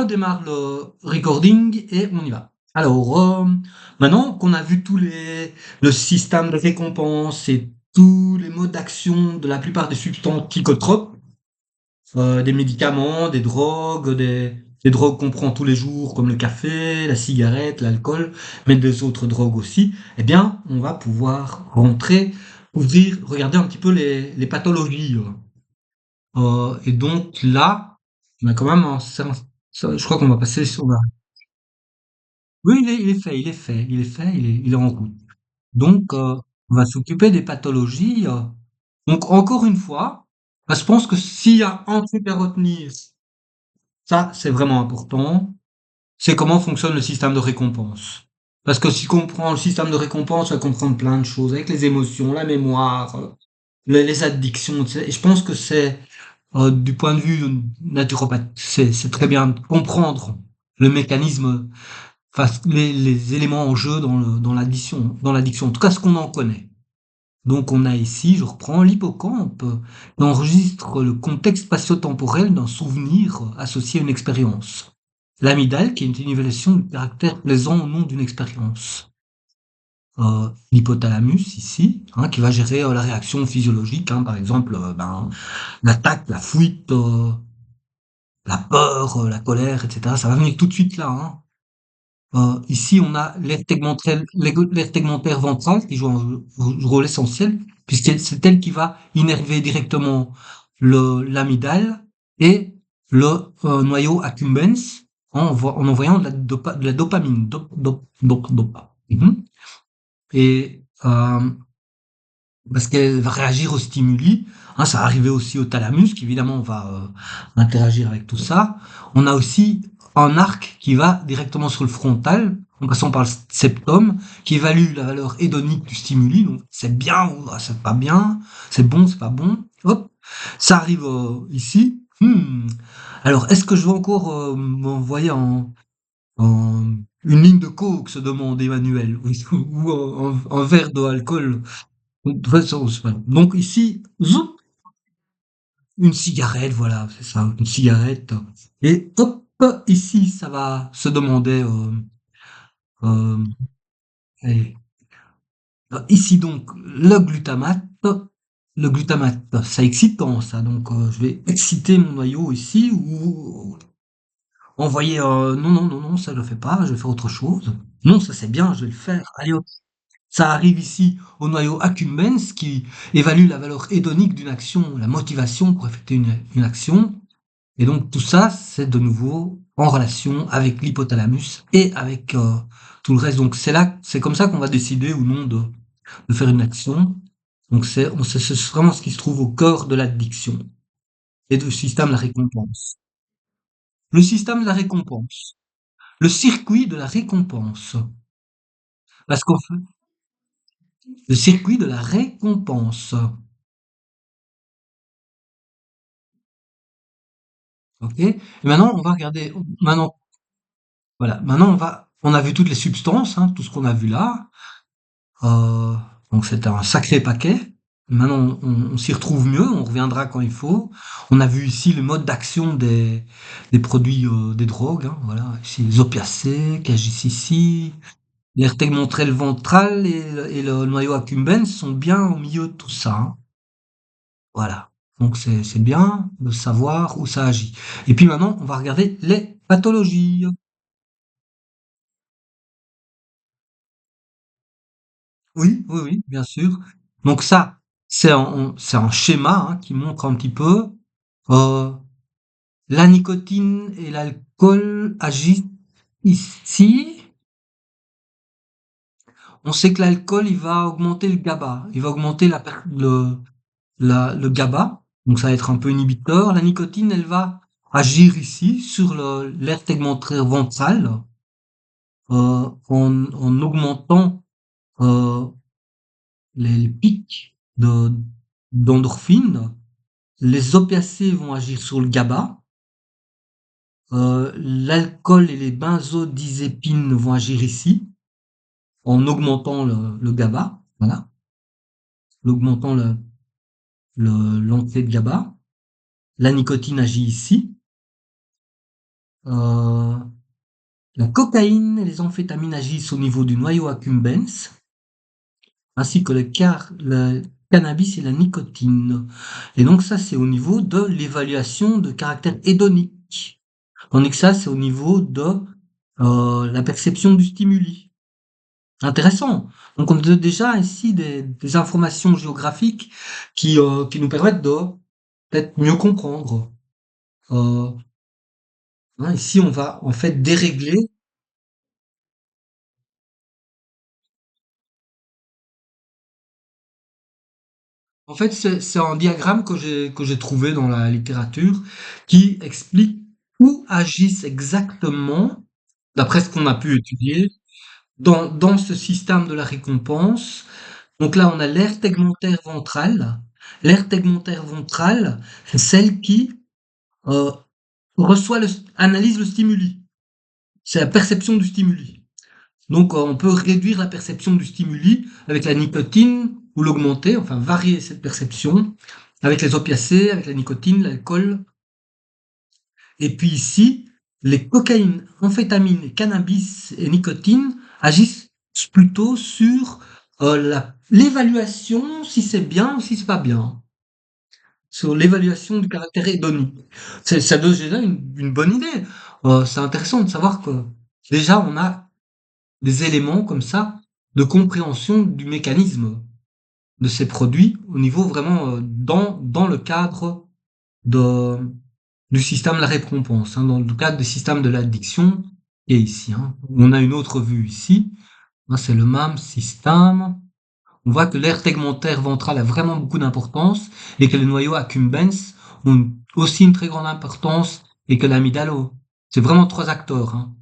redémarre le recording et on y va. Alors, maintenant qu'on a vu le système de récompense et tous les modes d'action de la plupart des substances psychotropes, des médicaments, des drogues qu'on prend tous les jours comme le café, la cigarette, l'alcool, mais des autres drogues aussi, eh bien, on va pouvoir regarder un petit peu les pathologies. Et donc là, on a quand même je crois qu'on va passer sur la... Oui, il est fait, il est en route. Donc, on va s'occuper des pathologies. Donc, encore une fois, je pense que s'il y a un truc à retenir, ça, c'est vraiment important, c'est comment fonctionne le système de récompense. Parce que si on comprend le système de récompense, on va comprendre plein de choses, avec les émotions, la mémoire, les addictions, tu sais. Et je pense que du point de vue naturopathe, c'est très bien de comprendre le mécanisme, enfin, les éléments en jeu dans l'addiction, en tout cas ce qu'on en connaît. Donc on a ici, je reprends l'hippocampe, qui enregistre le contexte spatio-temporel d'un souvenir associé à une expérience. L'amygdale, qui est une évaluation du caractère plaisant au nom d'une expérience. L'hypothalamus ici, hein, qui va gérer la réaction physiologique, hein, par exemple, l'attaque, la fuite, la peur, la colère, etc. Ça va venir tout de suite là, hein. Ici, on a l'aire tegmentaire ventrale qui joue un rôle essentiel, puisque c'est elle qui va innerver directement l'amygdale et le noyau accumbens en envoyant de la dopamine. Dopa. Mhm. Et parce qu'elle va réagir aux stimuli. Hein, ça va arriver aussi au thalamus, qui évidemment va interagir avec tout ça. On a aussi un arc qui va directement sur le frontal, en passant par le septum, qui évalue la valeur hédonique du stimuli. Donc c'est bien ou c'est pas bien, c'est bon, c'est pas bon. Hop, ça arrive ici. Alors, est-ce que je vais encore m'envoyer en une ligne de coke, se demande Emmanuel, ou un verre d'alcool? De toute façon, donc ici, zoup, une cigarette, voilà, c'est ça, une cigarette. Et hop, ici, ça va se demander, euh, allez, ici donc, le glutamate, c'est excitant ça, donc je vais exciter mon noyau ici, ou envoyer, non, non, non, non, ça je le fais pas, je vais faire autre chose. Non, ça c'est bien, je vais le faire. Allez, hop. Ça arrive ici au noyau accumbens qui évalue la valeur hédonique d'une action, la motivation pour effectuer une action. Et donc tout ça, c'est de nouveau en relation avec l'hypothalamus et avec tout le reste. Donc c'est comme ça qu'on va décider ou non de faire une action. Donc c'est vraiment ce qui se trouve au cœur de l'addiction et du système de la récompense. Le système de la récompense. Le circuit de la récompense. Parce qu'en fait, le circuit de la récompense. Ok. Et maintenant, on va regarder. Maintenant, voilà. Maintenant, on a vu toutes les substances, hein, tout ce qu'on a vu là. Euh, donc, c'était un sacré paquet. Maintenant, on s'y retrouve mieux. On reviendra quand il faut. On a vu ici le mode d'action des produits, des drogues. Hein, voilà. Ici, les opiacés qui agissent ici. Les tegmentrel ventral et le noyau accumbens sont bien au milieu de tout ça, hein. Voilà. Donc, c'est bien de savoir où ça agit. Et puis maintenant, on va regarder les pathologies. Oui, oui, oui, bien sûr. Donc ça, c'est un schéma hein, qui montre un petit peu euh, la nicotine et l'alcool agissent ici. On sait que l'alcool, il va augmenter le GABA, il va augmenter le GABA, donc ça va être un peu inhibiteur. La nicotine, elle va agir ici sur l'aire tegmentaire ventrale en augmentant euh, les pics d'endorphine. Les opiacés vont agir sur le GABA. L'alcool et les benzodiazépines vont agir ici en augmentant le GABA, voilà, l'augmentant l'entrée de GABA. La nicotine agit ici. Euh, la cocaïne et les amphétamines agissent au niveau du noyau accumbens, ainsi que le cannabis et la nicotine. Et donc ça, c'est au niveau de l'évaluation de caractère hédonique. Tandis que ça, c'est au niveau de la perception du stimuli. Intéressant. Donc on a déjà ici des informations géographiques qui nous permettent de peut-être mieux comprendre. Euh, hein, ici, on va en fait dérégler. En fait, c'est un diagramme que j'ai trouvé dans la littérature qui explique où agissent exactement, d'après ce qu'on a pu étudier, dans ce système de la récompense. Donc là, on a l'aire tegmentaire ventrale. L'aire tegmentaire ventrale, c'est celle qui euh, analyse le stimuli. C'est la perception du stimuli. Donc, on peut réduire la perception du stimuli avec la nicotine ou l'augmenter, enfin varier cette perception avec les opiacés, avec la nicotine, l'alcool. Et puis ici, les cocaïnes, amphétamines, cannabis et nicotine agissent plutôt sur l'évaluation, si c'est bien ou si c'est pas bien, sur l'évaluation du caractère hédonique. Ça donne déjà une bonne idée. C'est intéressant de savoir que déjà on a des éléments comme ça de compréhension du mécanisme de ces produits au niveau vraiment dans le cadre de, du système de la récompense, hein, dans le cadre du système de l'addiction qui est ici. Hein. On a une autre vue ici. Là, c'est le même système. On voit que l'aire tegmentaire ventrale a vraiment beaucoup d'importance et que les noyaux accumbens ont aussi une très grande importance et que l'amygdale, c'est vraiment trois acteurs. Hein.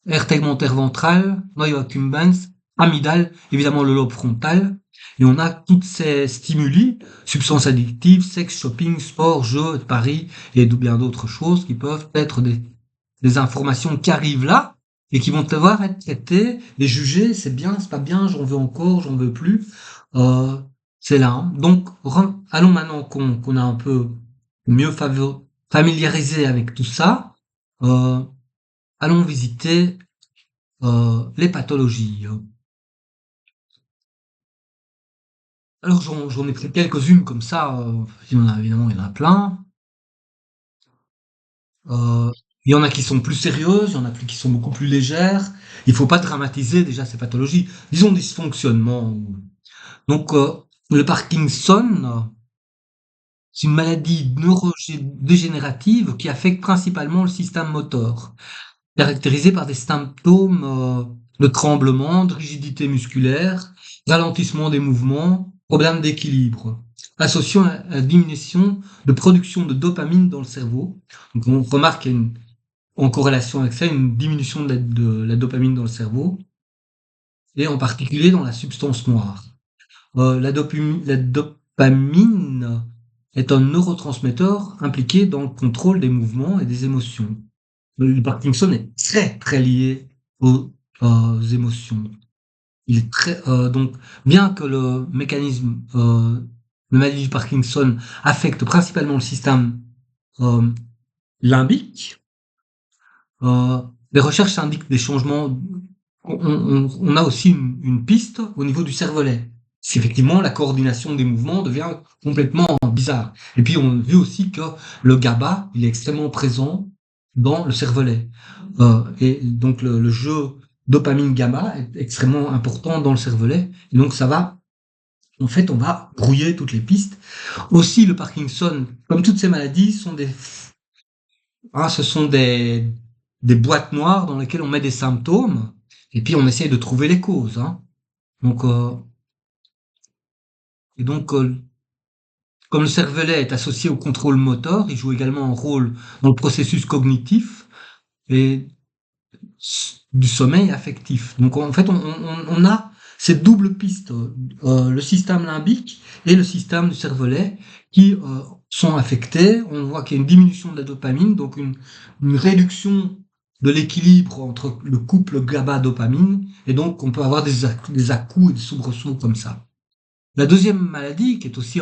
Aire tegmentaire ventrale, noyau accumbens, amygdale, évidemment le lobe frontal. Et on a toutes ces stimuli, substances addictives, sexe, shopping, sport, jeux, paris et bien d'autres choses qui peuvent être des informations qui arrivent là et qui vont devoir être traitées et jugées, c'est bien, c'est pas bien, j'en veux encore, j'en veux plus. Euh, c'est là. Hein. Donc, allons maintenant qu'on a un peu mieux familiarisé avec tout ça, euh, allons visiter les pathologies. Alors j'en ai pris quelques-unes comme ça, il y en a évidemment, il y en a plein. Euh, il y en a qui sont plus sérieuses, il y en a plus qui sont beaucoup plus légères. Il faut pas dramatiser déjà ces pathologies. Disons dysfonctionnement. Donc le Parkinson, c'est une maladie neurodégénérative qui affecte principalement le système moteur, caractérisée par des symptômes de tremblement, de rigidité musculaire, ralentissement des mouvements, problème d'équilibre, associant à la diminution de production de dopamine dans le cerveau. Donc on remarque qu'il y a en corrélation avec ça une diminution de la dopamine dans le cerveau, et en particulier dans la substance noire. La dopamine est un neurotransmetteur impliqué dans le contrôle des mouvements et des émotions. Le Parkinson est très très lié aux émotions. Il est très donc bien que le maladie du Parkinson affecte principalement le système euh, limbique, euh, les recherches indiquent des changements. On a aussi une piste au niveau du cervelet. Si effectivement la coordination des mouvements devient complètement bizarre. Et puis on a vu aussi que le GABA, il est extrêmement présent dans le cervelet. Et donc le jeu dopamine GABA est extrêmement important dans le cervelet. Et donc ça va, en fait, on va brouiller toutes les pistes. Aussi le Parkinson, comme toutes ces maladies, ce sont des boîtes noires dans lesquelles on met des symptômes et puis on essaye de trouver les causes. Hein. Donc, et donc, comme le cervelet est associé au contrôle moteur, il joue également un rôle dans le processus cognitif et du sommeil affectif. Donc, en fait, on a ces doubles pistes, le système limbique et le système du cervelet, qui sont affectés. On voit qu'il y a une diminution de la dopamine, donc une réduction de l'équilibre entre le couple GABA-dopamine, et donc on peut avoir des à-coups et des soubresauts comme ça. La deuxième maladie, qui est aussi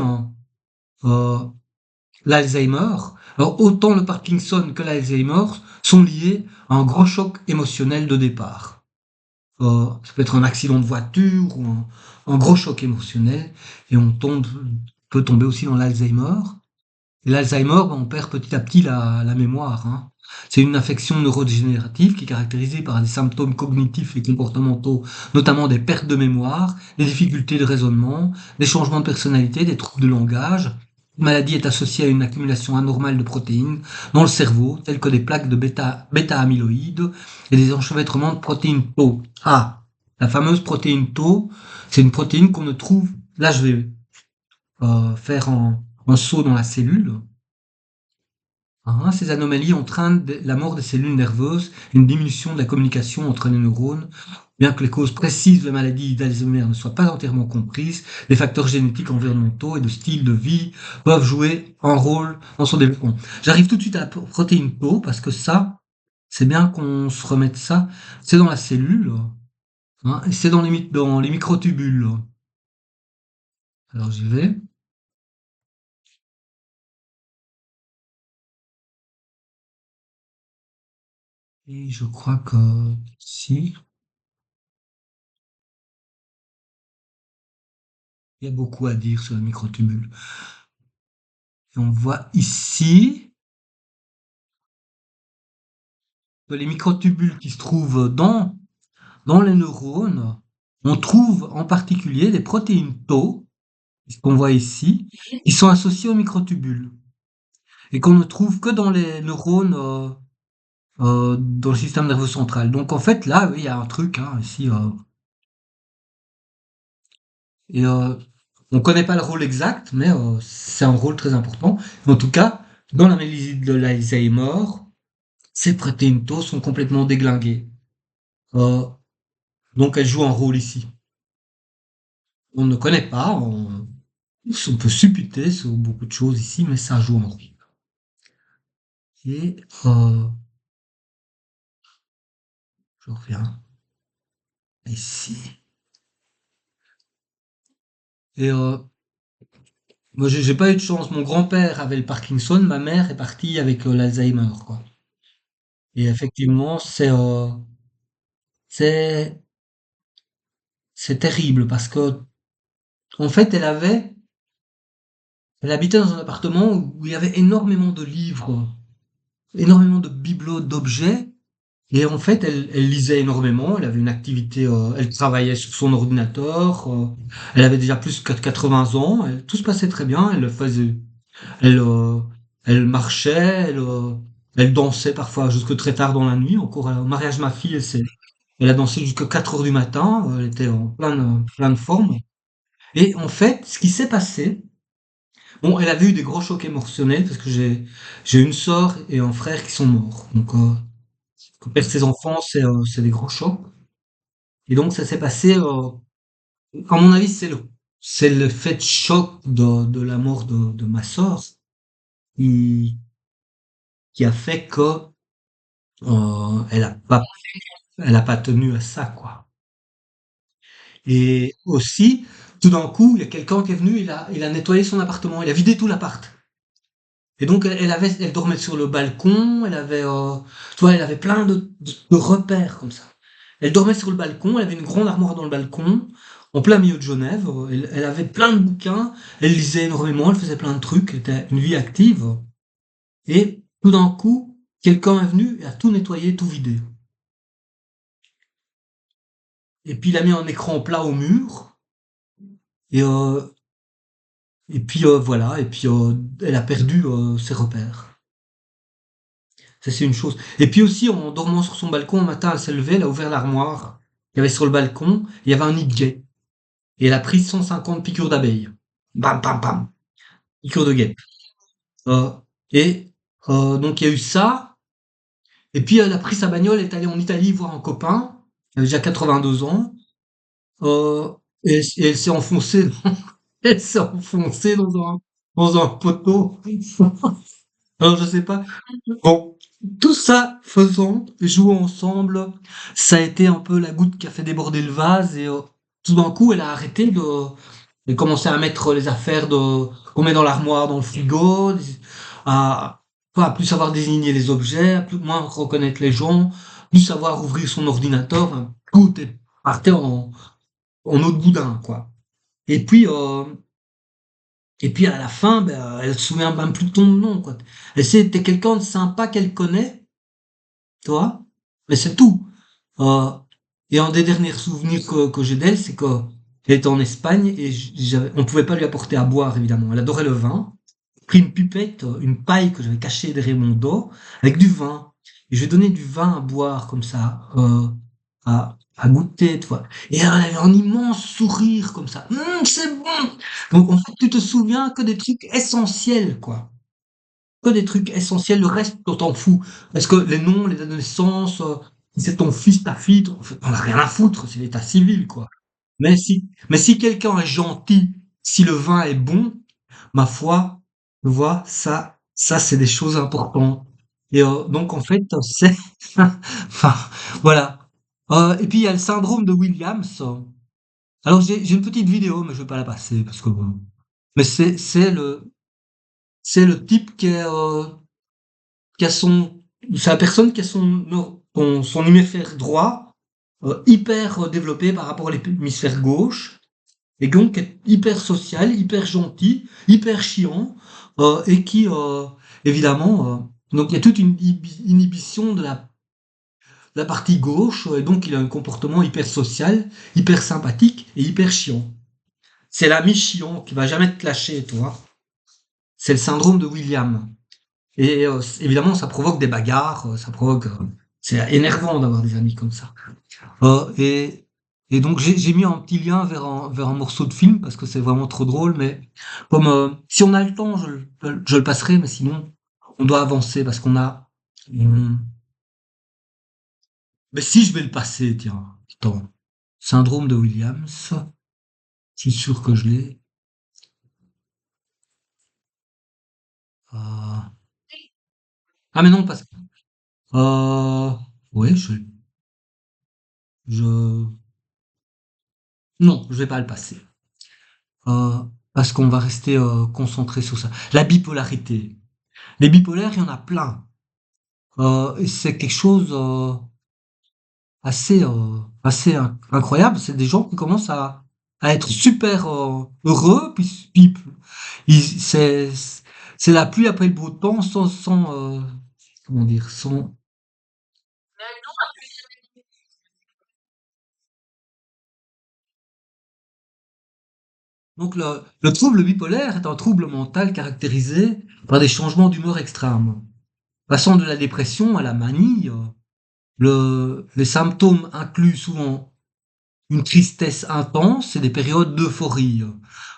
l'Alzheimer, Alors, autant le Parkinson que l'Alzheimer sont liés à un gros choc émotionnel de départ. Ça peut être un accident de voiture ou un gros choc émotionnel, et peut tomber aussi dans l'Alzheimer. Et l'Alzheimer, ben, on perd petit à petit la mémoire, hein. C'est une affection neurodégénérative qui est caractérisée par des symptômes cognitifs et comportementaux, notamment des pertes de mémoire, des difficultés de raisonnement, des changements de personnalité, des troubles de langage. La maladie est associée à une accumulation anormale de protéines dans le cerveau, telles que des plaques de bêta-amyloïdes et des enchevêtrements de protéines tau. Ah, la fameuse protéine tau, c'est une protéine qu'on ne trouve. Là, je vais faire un saut dans la cellule. Hein, ces anomalies entraînent la mort des cellules nerveuses, une diminution de la communication entre les neurones. Bien que les causes précises de la maladie d'Alzheimer ne soient pas entièrement comprises, les facteurs génétiques, environnementaux et de style de vie peuvent jouer un rôle dans son développement. J'arrive tout de suite à la protéine tau parce que ça, c'est bien qu'on se remette ça. C'est dans la cellule, hein, et c'est dans les microtubules. Alors j'y vais. Et je crois que si, il y a beaucoup à dire sur les microtubules. Et on voit ici que les microtubules qui se trouvent dans les neurones, on trouve en particulier des protéines tau, ce qu'on voit ici, qui sont associées aux microtubules et qu'on ne trouve que dans les neurones dans le système nerveux central. Donc en fait là, oui, il y a un truc hein, ici et on connaît pas le rôle exact, mais c'est un rôle très important. En tout cas, dans la maladie de l'Alzheimer, ces protéines tau sont complètement déglinguées. Euh, donc elles jouent un rôle ici. On ne connaît pas, on peut supputer sur beaucoup de choses ici, mais ça joue un rôle. Et je reviens ici. Et moi, j'ai pas eu de chance. Mon grand-père avait le Parkinson, ma mère est partie avec l'Alzheimer, quoi. Et effectivement, c'est, c'est terrible parce que, en fait, elle habitait dans un appartement où il y avait énormément de livres, énormément de bibelots, d'objets. Et en fait, elle lisait énormément, elle avait une activité, elle travaillait sur son ordinateur, elle avait déjà plus que 80 ans, tout se passait très bien, elle, euh, elle marchait, elle dansait parfois jusque très tard dans la nuit. Encore au mariage de ma fille, elle a dansé jusqu'à 4 heures du matin, elle était en pleine forme. Et en fait, ce qui s'est passé, bon, elle avait eu des gros chocs émotionnels parce que j'ai une sœur et un frère qui sont morts. Donc, perdre ses enfants, c'est des gros chocs. Et donc ça s'est passé, à mon avis, c'est le fait choc de la mort de ma sœur qui, qui a fait que elle a pas tenu à ça, quoi. Et aussi, tout d'un coup, il y a quelqu'un qui est venu, il a nettoyé son appartement, il a vidé tout l'appart. Et donc elle dormait sur le balcon, tu vois, elle avait plein de repères comme ça. Elle dormait sur le balcon, elle avait une grande armoire dans le balcon, en plein milieu de Genève. Elle avait plein de bouquins, elle lisait énormément, elle faisait plein de trucs, elle était une vie active. Et tout d'un coup, quelqu'un est venu et a tout nettoyé, tout vidé. Et puis il a mis un écran plat au mur, et, euh, et puis voilà, et puis elle a perdu ses repères. Ça, c'est une chose. Et puis aussi, en dormant sur son balcon, un matin, elle s'est levée, elle a ouvert l'armoire. Il y avait sur le balcon, il y avait un nid de guêpe. Et elle a pris 150 piqûres d'abeilles. Bam, bam, bam. Piqûres de guêpe. Euh, et donc, il y a eu ça. Et puis, elle a pris sa bagnole, elle est allée en Italie voir un copain. Elle avait déjà 82 ans. Et elle s'est enfoncée, elle s'est enfoncée dans un poteau. Alors, je sais pas. Bon, tout ça faisant, jouant ensemble, ça a été un peu la goutte qui a fait déborder le vase et tout d'un coup, elle a arrêté de commencer à mettre les affaires qu'on met dans l'armoire, dans le frigo, à, voilà, plus savoir désigner les objets, plus moins reconnaître les gens, plus savoir ouvrir son ordinateur, enfin, tout est partait en eau de boudin, quoi. Et puis, et puis à la fin, ben, elle se souvient même plus de ton nom, quoi. Elle sait que t'es quelqu'un de sympa qu'elle connaît, tu vois, mais c'est tout. Euh, et un des derniers souvenirs que j'ai d'elle, c'est qu'elle était en Espagne et on pouvait pas lui apporter à boire, évidemment. Elle adorait le vin. J'ai pris une pipette, une paille que j'avais cachée derrière mon dos, avec du vin. Et je lui ai donné du vin à boire, comme ça, à goûter, tu vois. Et elle avait un immense sourire, comme ça. C'est bon! Donc, en fait, tu te souviens que des trucs essentiels, quoi. Que des trucs essentiels, le reste, on t'en fout. Parce que les noms, les dates de naissance, si c'est ton fils, ta fille, on a rien à foutre, c'est l'état civil, quoi. Mais si quelqu'un est gentil, si le vin est bon, ma foi, tu vois, ça, c'est des choses importantes. Et donc, en fait, c'est, enfin, voilà. Et puis, il y a le syndrome de Williams. Alors, j'ai une petite vidéo, mais je vais pas la passer, parce que, bon. Mais c'est le type qui a c'est la personne qui a son hémisphère droit hyper développé par rapport à l'hémisphère gauche, et donc est hyper social, hyper gentil, hyper chiant, et qui, évidemment, donc il y a toute une inhibition de la partie gauche, et donc il a un comportement hyper social, hyper sympathique et hyper chiant. C'est l'ami chiant qui va jamais te lâcher, tu vois. C'est le syndrome de William. Et évidemment, ça provoque des bagarres, ça provoque. C'est énervant d'avoir des amis comme ça. Euh, et, et donc j'ai mis un petit lien vers un morceau de film parce que c'est vraiment trop drôle. Mais comme si on a le temps, je le passerai. Mais sinon, on doit avancer parce qu'on a. hum, Mais si je vais le passer, tiens. Attends. Syndrome de Williams. Je suis sûr que je l'ai. Euh, Ah mais non parce que. Euh... Ouais, je. Non, je vais pas le passer. Euh, Parce qu'on va rester concentré sur ça. La bipolarité. Les bipolaires, il y en a plein. Et c'est quelque chose assez incroyable. C'est des gens qui commencent à être super heureux, c'est la pluie après le beau temps, comment dire, donc le trouble bipolaire est un trouble mental caractérisé par des changements d'humeur extrêmes, passant de la dépression à la manie. Les symptômes incluent souvent une tristesse intense et des périodes d'euphorie,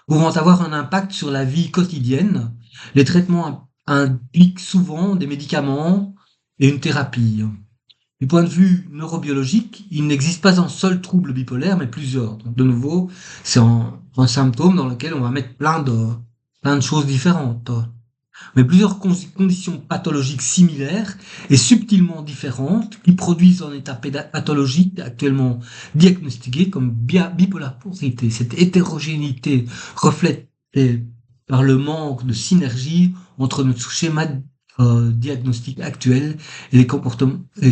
pouvant avoir un impact sur la vie quotidienne. Les traitements impliquent souvent des médicaments et une thérapie. Du point de vue neurobiologique, il n'existe pas un seul trouble bipolaire, mais plusieurs. Donc, de nouveau, c'est un symptôme dans lequel on va mettre plein de choses différentes, mais plusieurs conditions pathologiques similaires et subtilement différentes qui produisent un état pathologique actuellement diagnostiqué comme bipolarité. Cette hétérogénéité reflétée par le manque de synergie entre notre schéma diagnostic actuel et les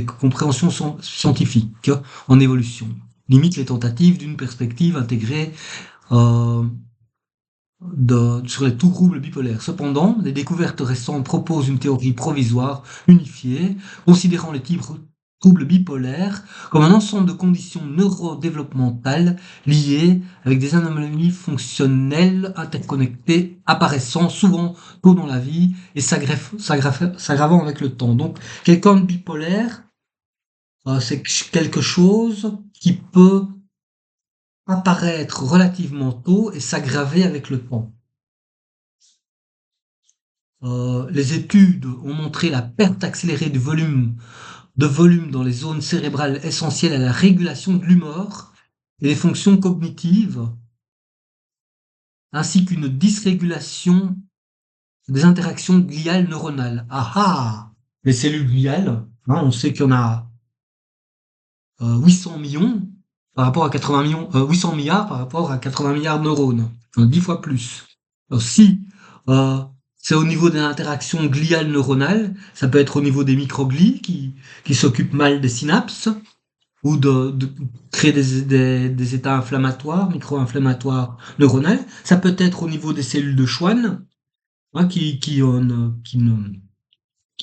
compréhensions scientifiques en évolution, limite les tentatives d'une perspective intégrée euh, sur les tout troubles bipolaires. Cependant, les découvertes récentes proposent une théorie provisoire unifiée, considérant les types troubles bipolaires comme un ensemble de conditions neurodéveloppementales liées avec des anomalies fonctionnelles interconnectées apparaissant souvent tôt dans la vie et s'aggravant avec le temps. Donc, quelqu'un de bipolaire, c'est quelque chose qui peut apparaître relativement tôt et s'aggraver avec le temps. Les études ont montré la perte accélérée de volume dans les zones cérébrales essentielles à la régulation de l'humeur et les fonctions cognitives, ainsi qu'une dysrégulation des interactions gliales neuronales. Ah ah! Les cellules gliales, hein, on sait qu'il y en a 800 millions par rapport à 80 millions, 800 milliards par rapport à 80 milliards de neurones, donc 10 fois plus. Alors, si euh, c'est au niveau des interactions gliales neuronales. Ça peut être au niveau des microglies qui s'occupent mal des synapses ou de créer des états inflammatoires, micro-inflammatoires neuronales. Ça peut être au niveau des cellules de Schwann, hein, qui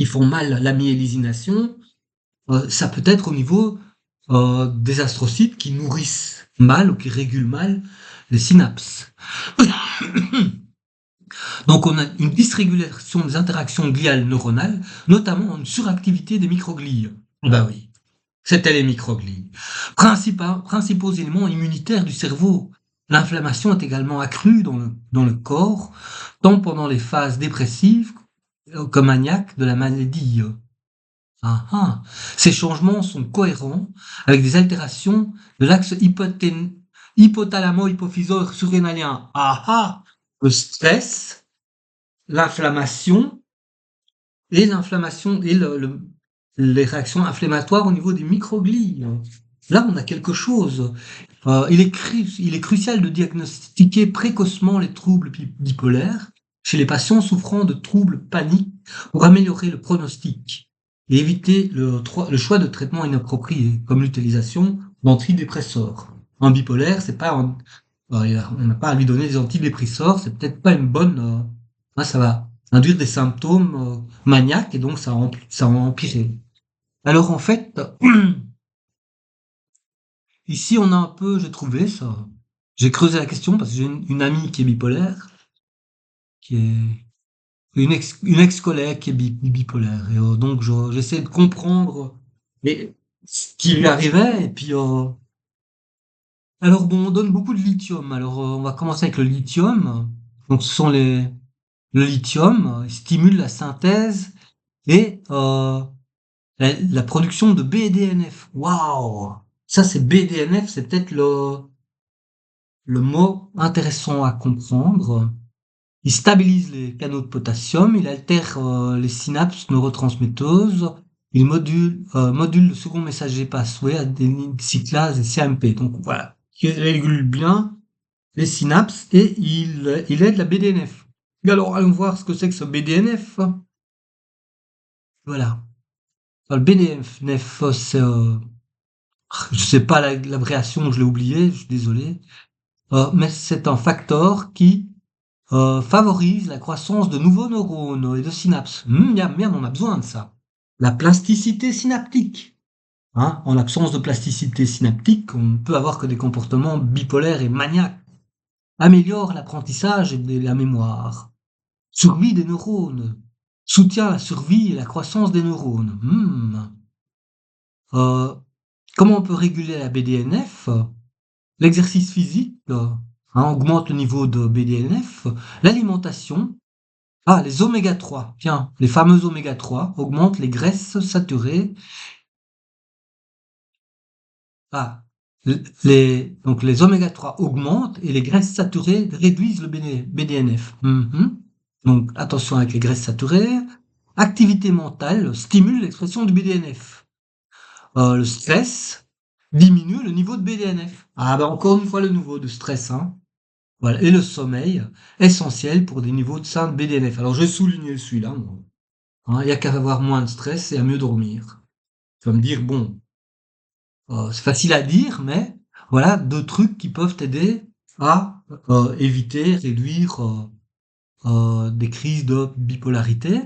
font mal la myélisination. Ça peut être au niveau des astrocytes qui nourrissent mal ou qui régulent mal les synapses. Donc on a une dysrégulation des interactions gliales neuronales, notamment une suractivité des microglies. Bah oui, c'était les microglies. Principaux éléments immunitaires du cerveau. L'inflammation est également accrue dans le corps, tant pendant les phases dépressives que maniaques de la maladie. Ah, ah. Ces changements sont cohérents avec des altérations de l'axe hypothalamo-hypophysaire-surrénalien. Ah, ah. Le stress, l'inflammation et les réactions inflammatoires au niveau des microglies. Là, on a quelque chose. Il est crucial de diagnostiquer précocement les troubles bipolaires chez les patients souffrant de troubles paniques pour améliorer le pronostic et éviter le choix de traitements inappropriés, comme l'utilisation d'antidépresseurs. En bipolaire, c'est pas, on n'a pas à lui donner des antidépresseurs, c'est peut-être pas une bonne, ça va induire des symptômes maniaques et donc ça va empirer. Alors en fait, ici on a un peu, j'ai trouvé ça. J'ai creusé la question parce que j'ai une amie qui est bipolaire, qui est une ex-collègue qui est bipolaire. Et donc j'essaie de comprendre ce qui lui arrivait. Et puis, alors bon, on donne beaucoup de lithium. Alors on va commencer avec le lithium. Donc le lithium stimule la synthèse et la production de BDNF. Waouh! Ça, c'est BDNF, c'est peut-être le mot intéressant à comprendre. Il stabilise les canaux de potassium, il altère les synapses neurotransmetteuses, il module le second messager pathway, adénine cyclase et CAMP. Donc voilà, il régule bien les synapses et il aide la BDNF. Et alors, allons voir ce que c'est que ce BDNF. Voilà. Alors, le BDNF, c'est, je sais pas l'abréviation, je l'ai oublié, je suis désolé. Mais c'est un facteur qui favorise la croissance de nouveaux neurones et de synapses. Merde, on a besoin de ça. La plasticité synaptique. Hein, en l'absence de plasticité synaptique, on ne peut avoir que des comportements bipolaires et maniaques. Améliore l'apprentissage et la mémoire. Survie des neurones. Soutient la survie et la croissance des neurones. Euh, Comment on peut réguler la BDNF? L'exercice physique augmente le niveau de BDNF. L'alimentation. Ah, les oméga 3. Tiens, les fameux oméga 3 augmentent les graisses saturées. Ah, donc les oméga 3 augmentent et les graisses saturées réduisent le BDNF. Mhm. Donc attention avec les graisses saturées. Activité mentale stimule l'expression du BDNF. Le stress diminue le niveau de BDNF. Ah bah encore une fois le niveau de stress, hein. Voilà. Et le sommeil, essentiel pour des niveaux de sein de BDNF. Alors j'ai souligné celui-là, moi. Hein, il n'y a qu'à avoir moins de stress et à mieux dormir. Tu vas me dire, bon, c'est facile à dire, mais voilà deux trucs qui peuvent t'aider à éviter, réduire des crises de bipolarité.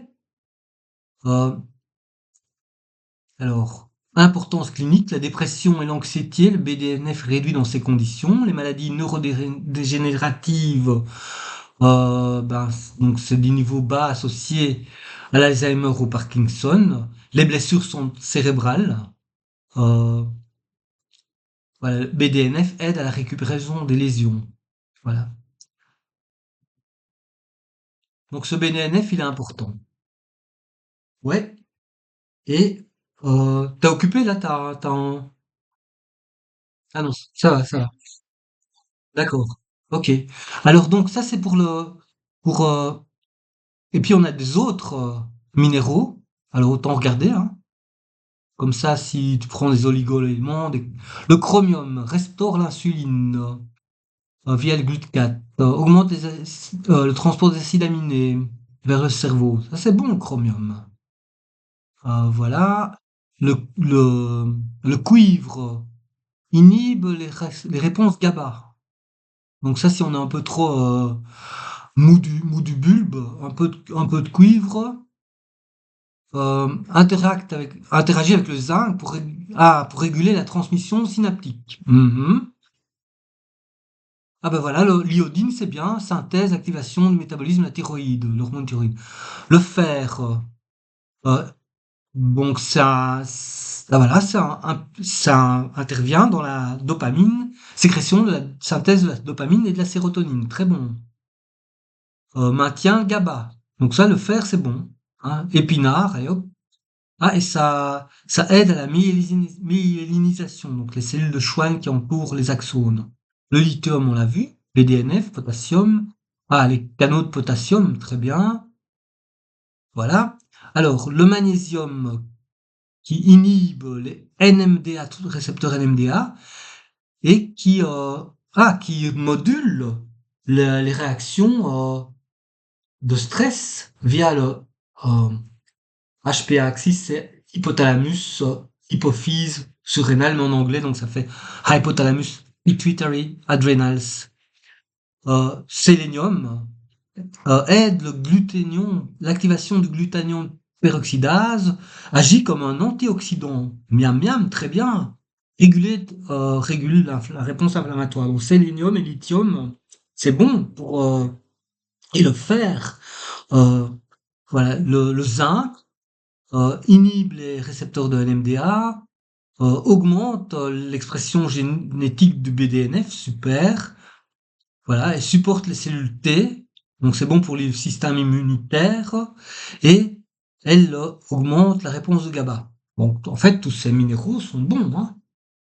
Euh, alors, importance clinique, la dépression et l'anxiété, le BDNF réduit dans ces conditions. Les maladies neurodégénératives, ben, donc c'est des niveaux bas associés à l'Alzheimer ou Parkinson. Les blessures sont cérébrales. Euh, voilà, le BDNF aide à la récupération des lésions. Voilà. Donc ce BDNF, il est important. Ouais. Et t'es occupé là, Ah non, ça va, ça va. D'accord. Ok. Alors donc ça c'est pour et puis on a des autres minéraux. Alors autant regarder, hein. Comme ça, si tu prends des oligo-éléments, le chromium restaure l'insuline via le glutamate, augmente le transport des acides aminés, vers le cerveau. Ça, c'est bon, le chromium. Voilà. Le cuivre inhibe les réponses GABA. Donc ça, si on est un peu trop mou du bulbe, un peu de cuivre, interagit avec le zinc pour réguler la transmission synaptique. Mhm. Ah ben voilà, l'iodine, c'est bien, synthèse, activation du métabolisme de la thyroïde, l'hormone thyroïde. Le fer, euh, donc voilà, ça intervient dans la dopamine, sécrétion de la synthèse de la dopamine et de la sérotonine. Très bon. Maintien GABA. Donc ça, le fer, c'est bon. Hein. Épinard, et hop. Ah, et ça aide à la myélinisation, donc les cellules de Schwann qui entourent les axones. Le lithium, on l'a vu. BDNF, potassium. Ah, les canaux de potassium, très bien. Voilà. Alors, le magnésium qui inhibe les NMDA, tout le récepteur NMDA, et qui module les réactions de stress via le euh, HPA axis, c'est hypothalamus, hypophyse surrénal, mais en anglais, donc ça fait hypothalamus pituitary adrenals. Sélénium aide le glutathion, l'activation du glutathion peroxydase, agit comme un antioxydant. Miam miam, très bien. Régule la réponse inflammatoire. Donc sélénium et lithium, c'est bon pour et le fer. Euh, voilà, le zinc inhibe les récepteurs de NMDA, augmente l'expression génétique du BDNF, super. Voilà, et supporte les cellules T, donc c'est bon pour le système immunitaire, et elle augmente la réponse de GABA. Donc en fait, tous ces minéraux sont bons. Hein.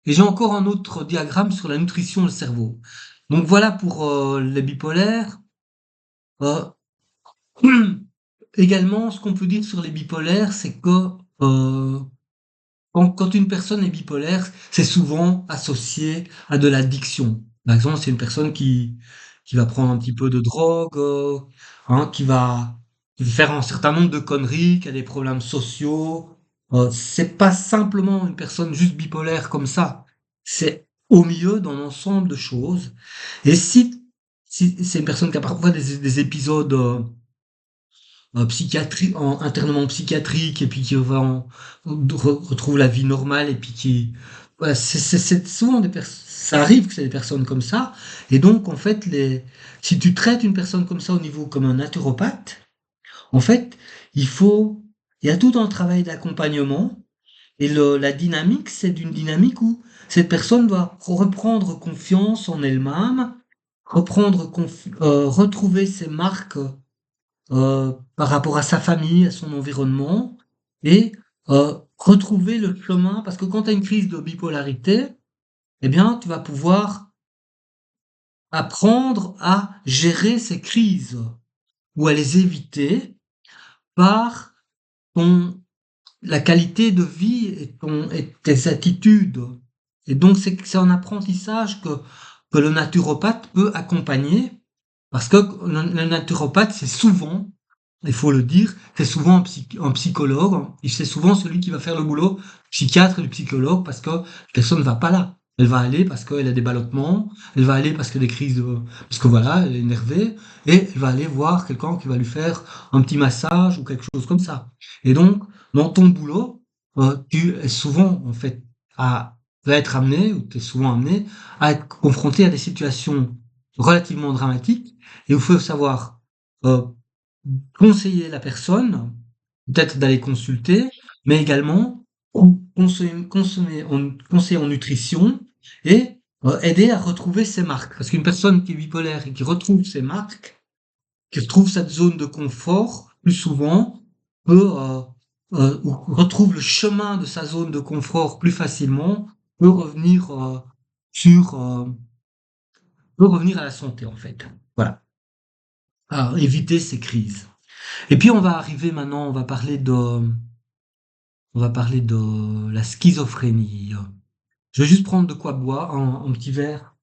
Et j'ai encore un autre diagramme sur la nutrition du cerveau. Donc voilà pour les bipolaires. Euh, également, ce qu'on peut dire sur les bipolaires, c'est que quand une personne est bipolaire, c'est souvent associé à de l'addiction. Par exemple, c'est une personne qui va prendre un petit peu de drogue, hein, qui va faire un certain nombre de conneries, qui a des problèmes sociaux. C'est pas simplement une personne juste bipolaire comme ça. C'est au milieu d'un ensemble de choses. Et si c'est une personne qui a parfois des épisodes internement psychiatrique et puis retrouve la vie normale et puis voilà, c'est souvent ça arrive que c'est des personnes comme ça et donc en fait si tu traites une personne comme ça au niveau comme un naturopathe, en fait il faut il y a tout un travail d'accompagnement et la dynamique c'est d'une dynamique où cette personne doit reprendre confiance en elle-même, retrouver ses marques par rapport à sa famille, à son environnement, et retrouver le chemin, parce que quand tu as une crise de bipolarité, eh bien, tu vas pouvoir apprendre à gérer ces crises ou à les éviter par ton, la qualité de vie et tes attitudes. Et donc, c'est un apprentissage que le naturopathe peut accompagner, parce que le naturopathe, c'est souvent il faut le dire, c'est souvent un psychologue, hein, et c'est souvent celui qui va faire le boulot psychiatre et du psychologue parce que personne ne va pas là. Elle va aller parce qu'elle a des ballottements, elle va aller parce qu'elle a des crises parce que voilà, elle est énervée, et elle va aller voir quelqu'un qui va lui faire un petit massage ou quelque chose comme ça. Et donc, dans ton boulot, tu es souvent, en fait, va être amené, ou tu es souvent amené, à être confronté à des situations relativement dramatiques, et il faut savoir euh, conseiller la personne, peut-être d'aller consulter, mais également conseiller en nutrition et aider à retrouver ses marques. Parce qu'une personne qui est bipolaire et qui retrouve ses marques, qui retrouve cette zone de confort, plus souvent, ou retrouve le chemin de sa zone de confort plus facilement, peut revenir sur, euh, peut revenir à la santé en fait. Voilà, à éviter ces crises. Et puis on va arriver maintenant, on va parler de la schizophrénie. Je vais juste prendre de quoi boire, un petit verre.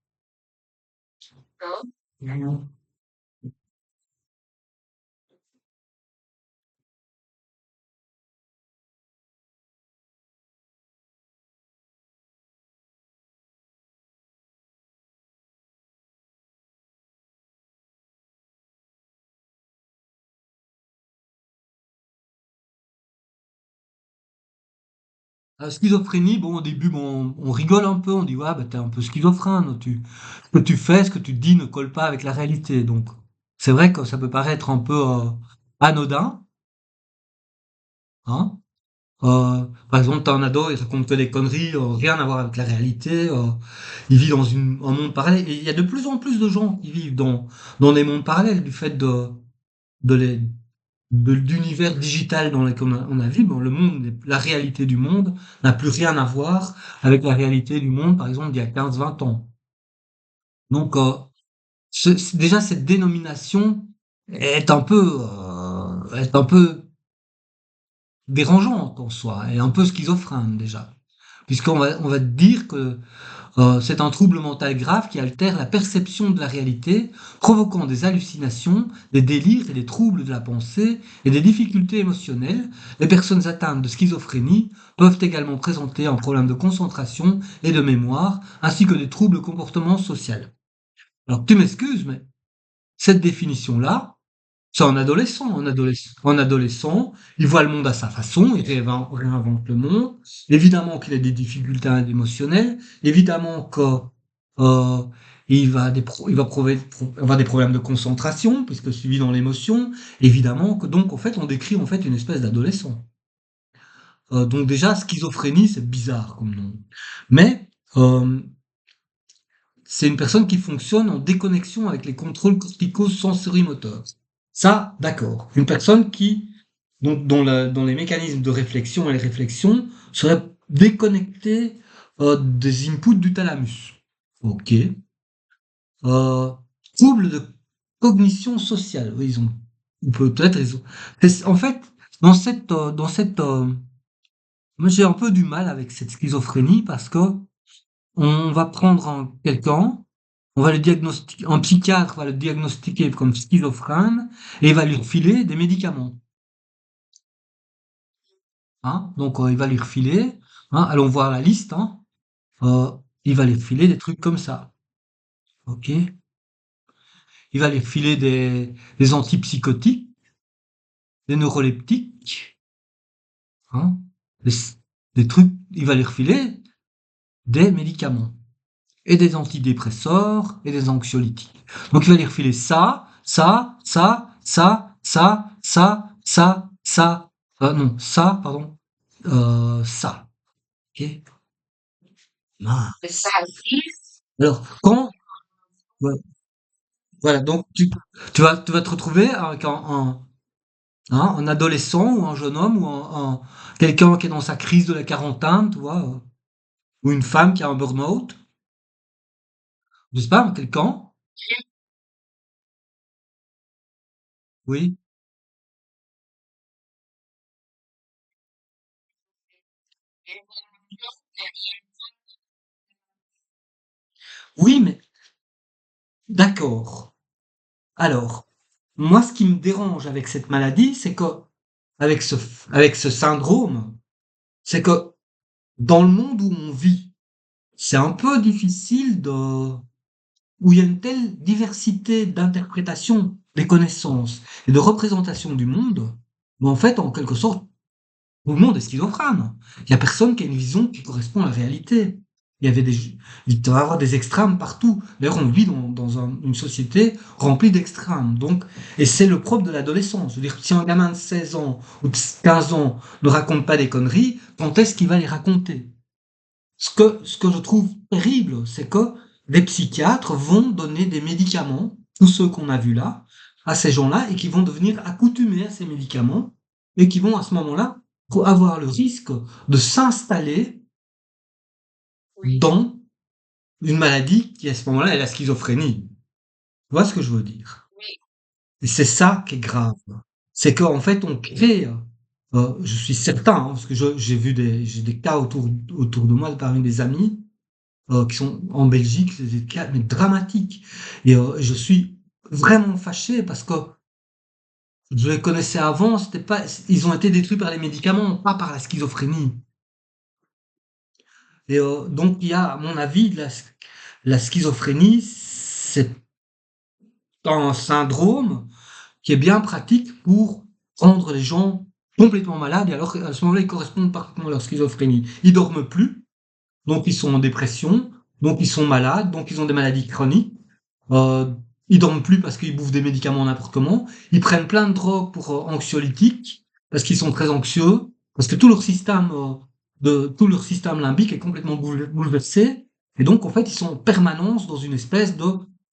Schizophrénie, bon, au début, bon, on rigole un peu, on dit, ouais, bah, t'es un peu schizophrène, ce que tu fais, ce que tu dis ne colle pas avec la réalité. Donc, c'est vrai que ça peut paraître un peu anodin, hein. Par exemple, t'as un ado, il raconte que des conneries, rien à voir avec la réalité. Il vit dans un monde parallèle. Et il y a de plus en plus de gens qui vivent dans des mondes parallèles du fait de les, d'univers digital dans lequel on a vu. Bon, le monde, la réalité du monde n'a plus rien à voir avec la réalité du monde, par exemple, d'il y a 15, 20 ans. Donc, déjà, cette dénomination est un peu dérangeante en soi, et un peu schizophrène déjà. On va dire que c'est un trouble mental grave qui altère la perception de la réalité, provoquant des hallucinations, des délires et des troubles de la pensée et des difficultés émotionnelles. Les personnes atteintes de schizophrénie peuvent également présenter un problème de concentration et de mémoire, ainsi que des troubles comportement social. Alors tu m'excuses, mais cette définition-là, c'est un adolescent. Un adolescent, il voit le monde à sa façon, il réinvente le monde. Évidemment qu'il a des difficultés émotionnelles. Évidemment que euh, il va avoir des problèmes de concentration, puisque suivi dans l'émotion. Évidemment que donc en fait on décrit en fait une espèce d'adolescent. Donc déjà schizophrénie, c'est bizarre comme nom. Mais euh, c'est une personne qui fonctionne en déconnexion avec les contrôles cortico-sensorimoteurs. Ça, d'accord. Une personne dont les mécanismes de réflexion et les réflexions seraient déconnectés des inputs du thalamus. Ok. Euh, Trouble de cognition sociale. Oui, ou peut-être en fait, moi j'ai un peu du mal avec cette schizophrénie parce que on va prendre quelqu'un, on va le diagnostiquer, un psychiatre va le diagnostiquer comme schizophrène et il va lui refiler des médicaments. Hein. Donc il va lui refiler, hein, allons voir la liste, hein, euh, il va lui refiler des trucs comme ça. Ok. Il va lui refiler des antipsychotiques, des neuroleptiques, hein, des, des trucs, il va lui refiler des médicaments. Et des antidépresseurs et des anxiolytiques. Donc il va lui refiler ça, ça, ça, ça, ça, ça, ça, ça, non, ça, pardon, ça. Ok. Mince. Alors ouais, voilà, donc tu vas te retrouver avec un adolescent ou un jeune homme ou quelqu'un qui est dans sa crise de la quarantaine, tu vois, ou une femme qui a un burn-out, je sais pas, quelqu'un, oui. Oui, mais d'accord. Alors, moi, ce qui me dérange avec cette maladie, c'est que, avec ce, avec ce syndrome, c'est que dans le monde où on vit, c'est un peu difficile où il y a une telle diversité d'interprétation des connaissances et de représentation du monde, mais en fait, en quelque sorte, tout le monde est schizophrène. Il y a personne qui a une vision qui correspond à la réalité. Il y avait des, il doit y avoir des extrêmes partout. D'ailleurs, on vit une société remplie d'extrêmes. Donc, et c'est le propre de l'adolescence. Je veux dire, si un gamin de 16 ans ou de 15 ans ne raconte pas des conneries, quand est-ce qu'il va les raconter? Ce que je trouve terrible, c'est que des psychiatres vont donner des médicaments, tous ceux qu'on a vus là, à ces gens-là, et qui vont devenir accoutumés à ces médicaments, et qui vont à ce moment-là avoir le risque de s'installer dans une maladie qui à ce moment-là est la schizophrénie. Tu vois ce que je veux dire? Et c'est ça qui est grave. C'est qu'en fait on crée, je suis certain, hein, parce que j'ai des cas autour de moi parmi des amis qui sont en Belgique, c'est des cas mais dramatiques. Et je suis vraiment fâché parce que je les connaissais avant, c'était pas, ils ont été détruits par les médicaments, pas par la schizophrénie. Et donc il y a, à mon avis, la schizophrénie, c'est un syndrome qui est bien pratique pour rendre les gens complètement malades, et alors à ce moment-là, ils correspondent parfaitement à leur schizophrénie. Ils dorment plus, donc ils sont en dépression, donc ils sont malades, donc ils ont des maladies chroniques. Euh, Ils dorment plus parce qu'ils bouffent des médicaments n'importe comment. Ils prennent plein de drogues pour anxiolytiques parce qu'ils sont très anxieux, parce que tout leur système limbique est complètement bouleversé. Et donc en fait, ils sont en permanence dans une espèce de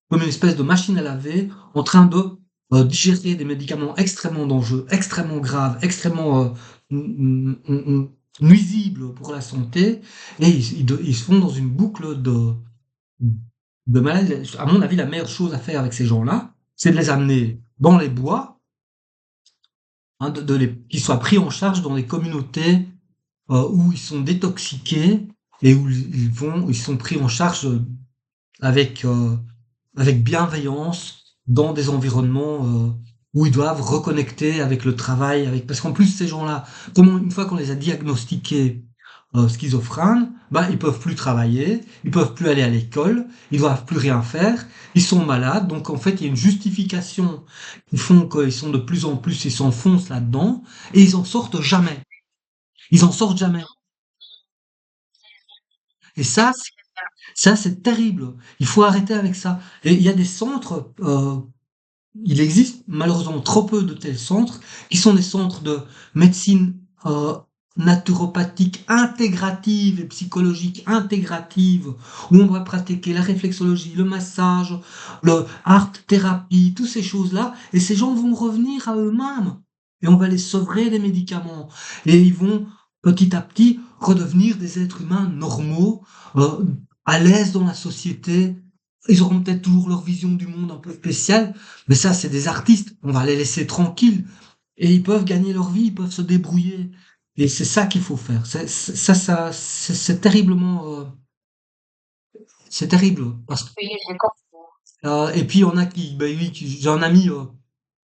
comme une espèce de machine à laver, en train de digérer des médicaments extrêmement dangereux, extrêmement graves, extrêmement nuisibles pour la santé, et ils se font dans une boucle de malades. À mon avis, la meilleure chose à faire avec ces gens-là, c'est de les amener dans les bois, hein, qu'ils soient pris en charge dans des communautés où ils sont détoxiqués et où ils sont pris en charge avec, euh, avec bienveillance dans des environnements où ils doivent reconnecter avec le travail, parce qu'en plus ces gens-là, une fois qu'on les a diagnostiqués schizophrènes, bah ils peuvent plus travailler, ils peuvent plus aller à l'école, ils doivent plus rien faire, ils sont malades, donc en fait il y a une justification qui font qu'ils sont de plus en plus, ils s'enfoncent là-dedans et ils en sortent jamais. Ils en sortent jamais. Et ça c'est terrible. Il faut arrêter avec ça. Et il y a des centres il existe malheureusement trop peu de tels centres, qui sont des centres de médecine naturopathique intégrative et psychologique intégrative, où on va pratiquer la réflexologie, le massage, le art thérapie, toutes ces choses-là, et ces gens vont revenir à eux-mêmes, et on va les sevrer des médicaments, et ils vont petit à petit redevenir des êtres humains normaux, euh, à l'aise dans la société. Ils auront peut-être toujours leur vision du monde un peu spéciale, mais ça, c'est des artistes. On va les laisser tranquilles. Et ils peuvent gagner leur vie, ils peuvent se débrouiller. Et c'est ça qu'il faut faire. C'est terriblement, c'est terrible. Oui, je comprends. Et puis, on a ben oui, j'ai un ami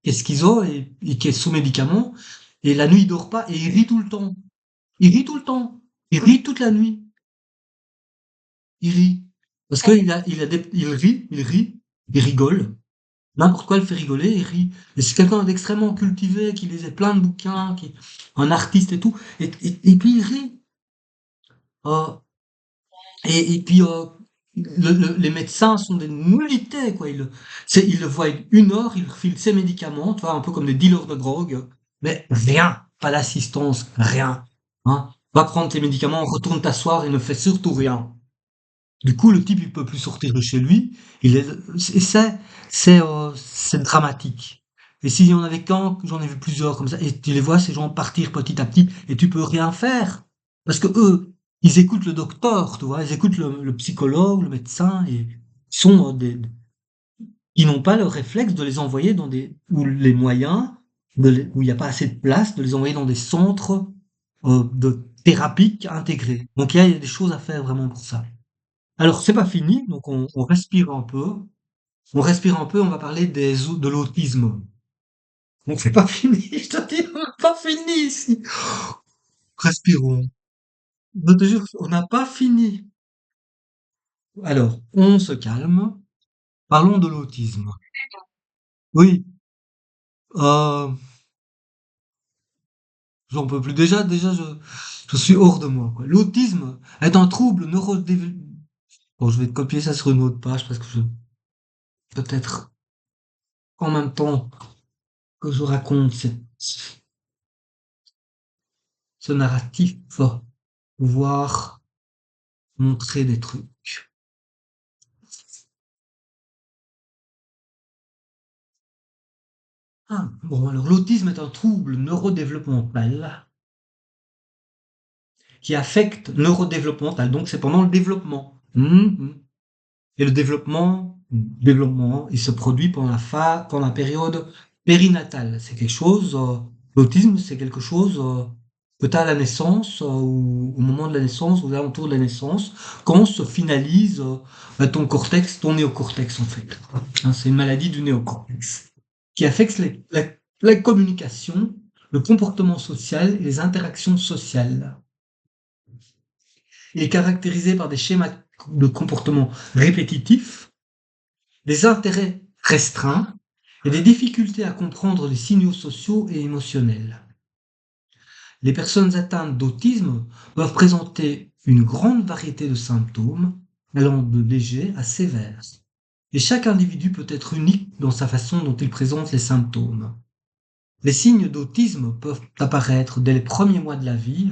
qui est schizo et qui est sous médicaments. Et la nuit, il dort pas et il rit tout le temps. Il rit tout le temps. Il rit toute la nuit. Il rit. Parce il rit, il rigole. N'importe quoi le fait rigoler, il rit. Et c'est quelqu'un d'extrêmement cultivé, qui lisait plein de bouquins, qui est un artiste et tout. Et puis il rit. Euh, et puis les médecins sont des nullités, quoi. Ils le voient 1 heure, ils refilent ses médicaments, tu vois, un peu comme des dealers de drogue. Mais rien, pas d'assistance, rien. Hein. Va prendre tes médicaments, retourne t'asseoir et ne fais surtout rien. Du coup, le type, il peut plus sortir de chez lui. Il est, et c'est dramatique. Et s'il y en avait qu'un, j'en ai vu plusieurs comme ça, et tu les vois, ces gens partir petit à petit, et tu peux rien faire. Parce que eux, ils écoutent le docteur, tu vois, ils écoutent le psychologue, le médecin, et ils n'ont pas le réflexe de les envoyer où les moyens, où il n'y a pas assez de place, de les envoyer dans des centres, de thérapie intégrés. Donc il y a des choses à faire vraiment pour ça. Alors, c'est pas fini, donc on respire un peu. On respire un peu, on va parler de l'autisme. Donc, c'est pas fini, je te dis, on n'a pas fini ici. Respirons. Je te jure, on n'a pas fini. Alors, on se calme. Parlons de l'autisme. Oui, euh, j'en peux plus. Déjà, je suis hors de moi, quoi. L'autisme est un trouble neurodéveloppemental. Bon, je vais te copier ça sur une autre page parce que peut-être, en même temps que je raconte ce narratif, va pouvoir montrer des trucs. Ah, bon, alors l'autisme est un trouble neurodéveloppemental qui affecte neurodéveloppemental, donc c'est pendant le développement. Et le développement, il se produit pendant la période périnatale. C'est quelque chose, l'autisme, c'est quelque chose que tu as à la naissance, ou au moment de la naissance, aux alentours de la naissance, quand se finalise ton cortex, ton néocortex en fait. Hein, c'est une maladie du néocortex qui affecte la communication, le comportement social et les interactions sociales. Il est caractérisé par des schémas de comportement répétitifs, des intérêts restreints et des difficultés à comprendre les signaux sociaux et émotionnels. Les personnes atteintes d'autisme peuvent présenter une grande variété de symptômes, allant de légers à sévères. Et chaque individu peut être unique dans sa façon dont il présente les symptômes. Les signes d'autisme peuvent apparaître dès les premiers mois de la vie,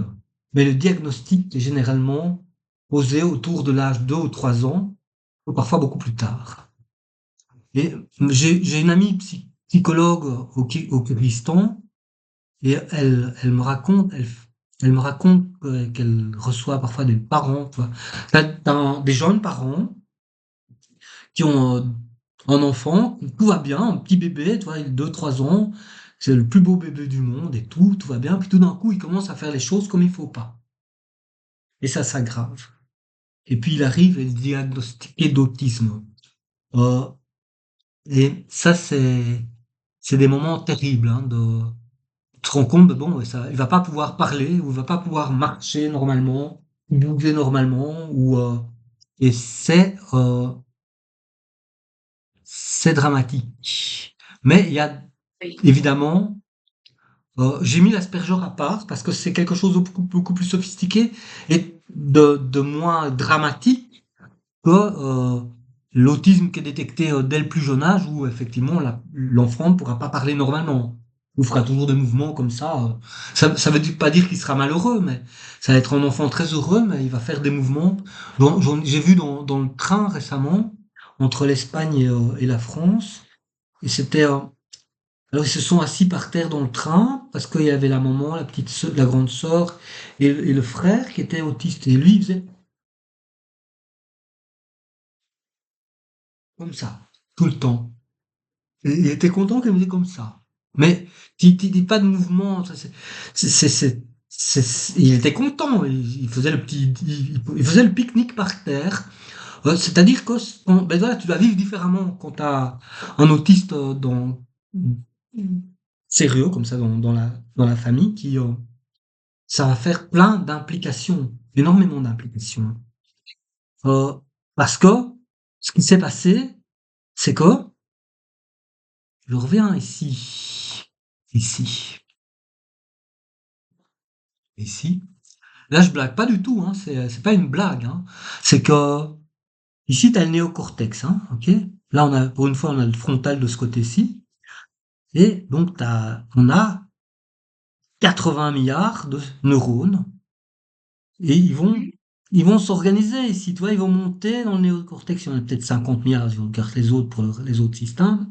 mais le diagnostic est généralement posé autour de l'âge de 2 ou 3 ans, ou parfois beaucoup plus tard. Et j'ai une amie psychologue au Kyrgyzstan, et elle me raconte qu'elle reçoit parfois des parents, tu vois, des jeunes parents qui ont un enfant, tout va bien, un petit bébé, tu vois, il a 2, 3 ans, c'est le plus beau bébé du monde et tout va bien, puis tout d'un coup, il commence à faire les choses comme il faut pas. Et ça s'aggrave. Et puis il arrive à être diagnostiqué d'autisme. Euh, et ça, c'est des moments terribles, hein, tu te rends compte, bon, ouais, ça, il va pas pouvoir parler, ou il va pas pouvoir marcher normalement, bouger normalement, et c'est dramatique. Mais il y a évidemment, j'ai mis l'Asperger à part parce que c'est quelque chose de beaucoup plus sophistiqué et de moins dramatique que l'autisme qui est détecté dès le plus jeune âge où effectivement l'enfant ne pourra pas parler normalement ou fera toujours des mouvements comme ça. Ça veut pas dire qu'il sera malheureux, mais ça va être un enfant très heureux, mais il va faire des mouvements. J'ai vu dans le train récemment entre l'Espagne et la France, et c'était alors ils se sont assis par terre dans le train parce qu'il y avait la maman, la grande sœur et le frère qui était autiste. Et lui, il faisait comme ça, tout le temps. Et il était content qu'elle faisait comme ça. Mais tu dis pas de mouvement. Il était content. Il faisait il faisait le pique-nique par terre. C'est-à-dire que ben voilà, tu dois vivre différemment quand tu as un autiste sérieux comme ça dans la famille ça va faire plein d'implications, énormément d'implications. Euh, Parce que ce qui s'est passé, c'est que je reviens ici, ici. Là, je blague pas du tout, hein, c'est pas une blague, hein. C'est que ici, tu as le néocortex, hein, ok? Là, pour une fois, on a le frontal de ce côté-ci. Et donc, on a 80 milliards de neurones et ils vont s'organiser ici, tu vois, ils vont monter dans le néocortex, il y en a peut-être 50 milliards, si on regarde les autres pour les autres systèmes.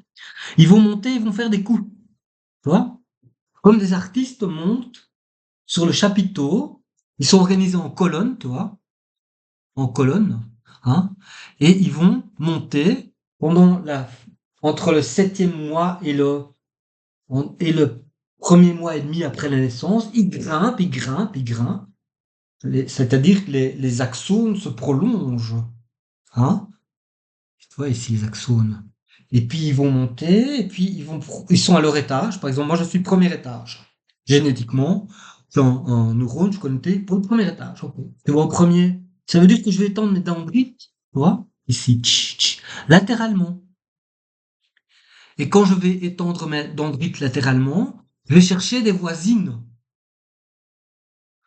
Ils vont monter, ils vont faire des coups, tu vois, comme des artistes montent sur le chapiteau, ils sont organisés en colonne, tu vois, en colonne, hein, et ils vont monter entre le 7e mois et le premier mois et demi après la naissance, ils grimpent, ils grimpent, ils grimpent, c'est-à-dire que les axones se prolongent, hein. Tu vois ici les axones. Et puis ils vont monter, et puis ils sont à leur étage. Par exemple, moi je suis le premier étage. Génétiquement, c'est un neurone, je connecté pour le premier étage. Ok. Tu vois au premier, ça veut dire que je vais étendre mes dendrites, tu vois, ici, latéralement. Et quand je vais étendre mes dendrites latéralement, je vais chercher des voisines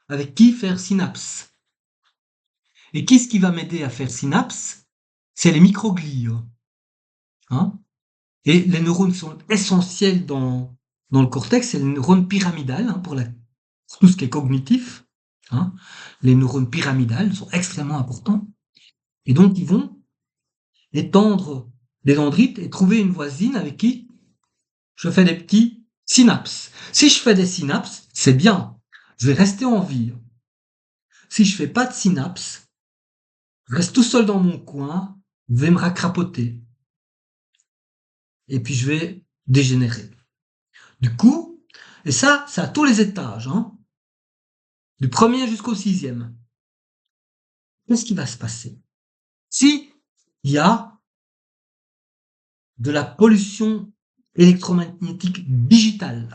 avec qui faire synapse. Et qu'est-ce qui va m'aider à faire synapse? C'est les microglies, hein. Et les neurones sont essentiels dans le cortex, c'est les neurones pyramidales, hein, pour tout ce qui est cognitif, hein. Les neurones pyramidales sont extrêmement importants. Et donc, ils vont étendre les dendrites et trouver une voisine avec qui je fais des petits synapses. Si je fais des synapses, c'est bien. Je vais rester en vie. Si je fais pas de synapses, je reste tout seul dans mon coin, je vais me racrapoter. Et puis, je vais dégénérer. Du coup, et ça, c'est à tous les étages, hein. Du premier jusqu'au 6e. Qu'est-ce qui va se passer? Si il y a de la pollution électromagnétique digitale,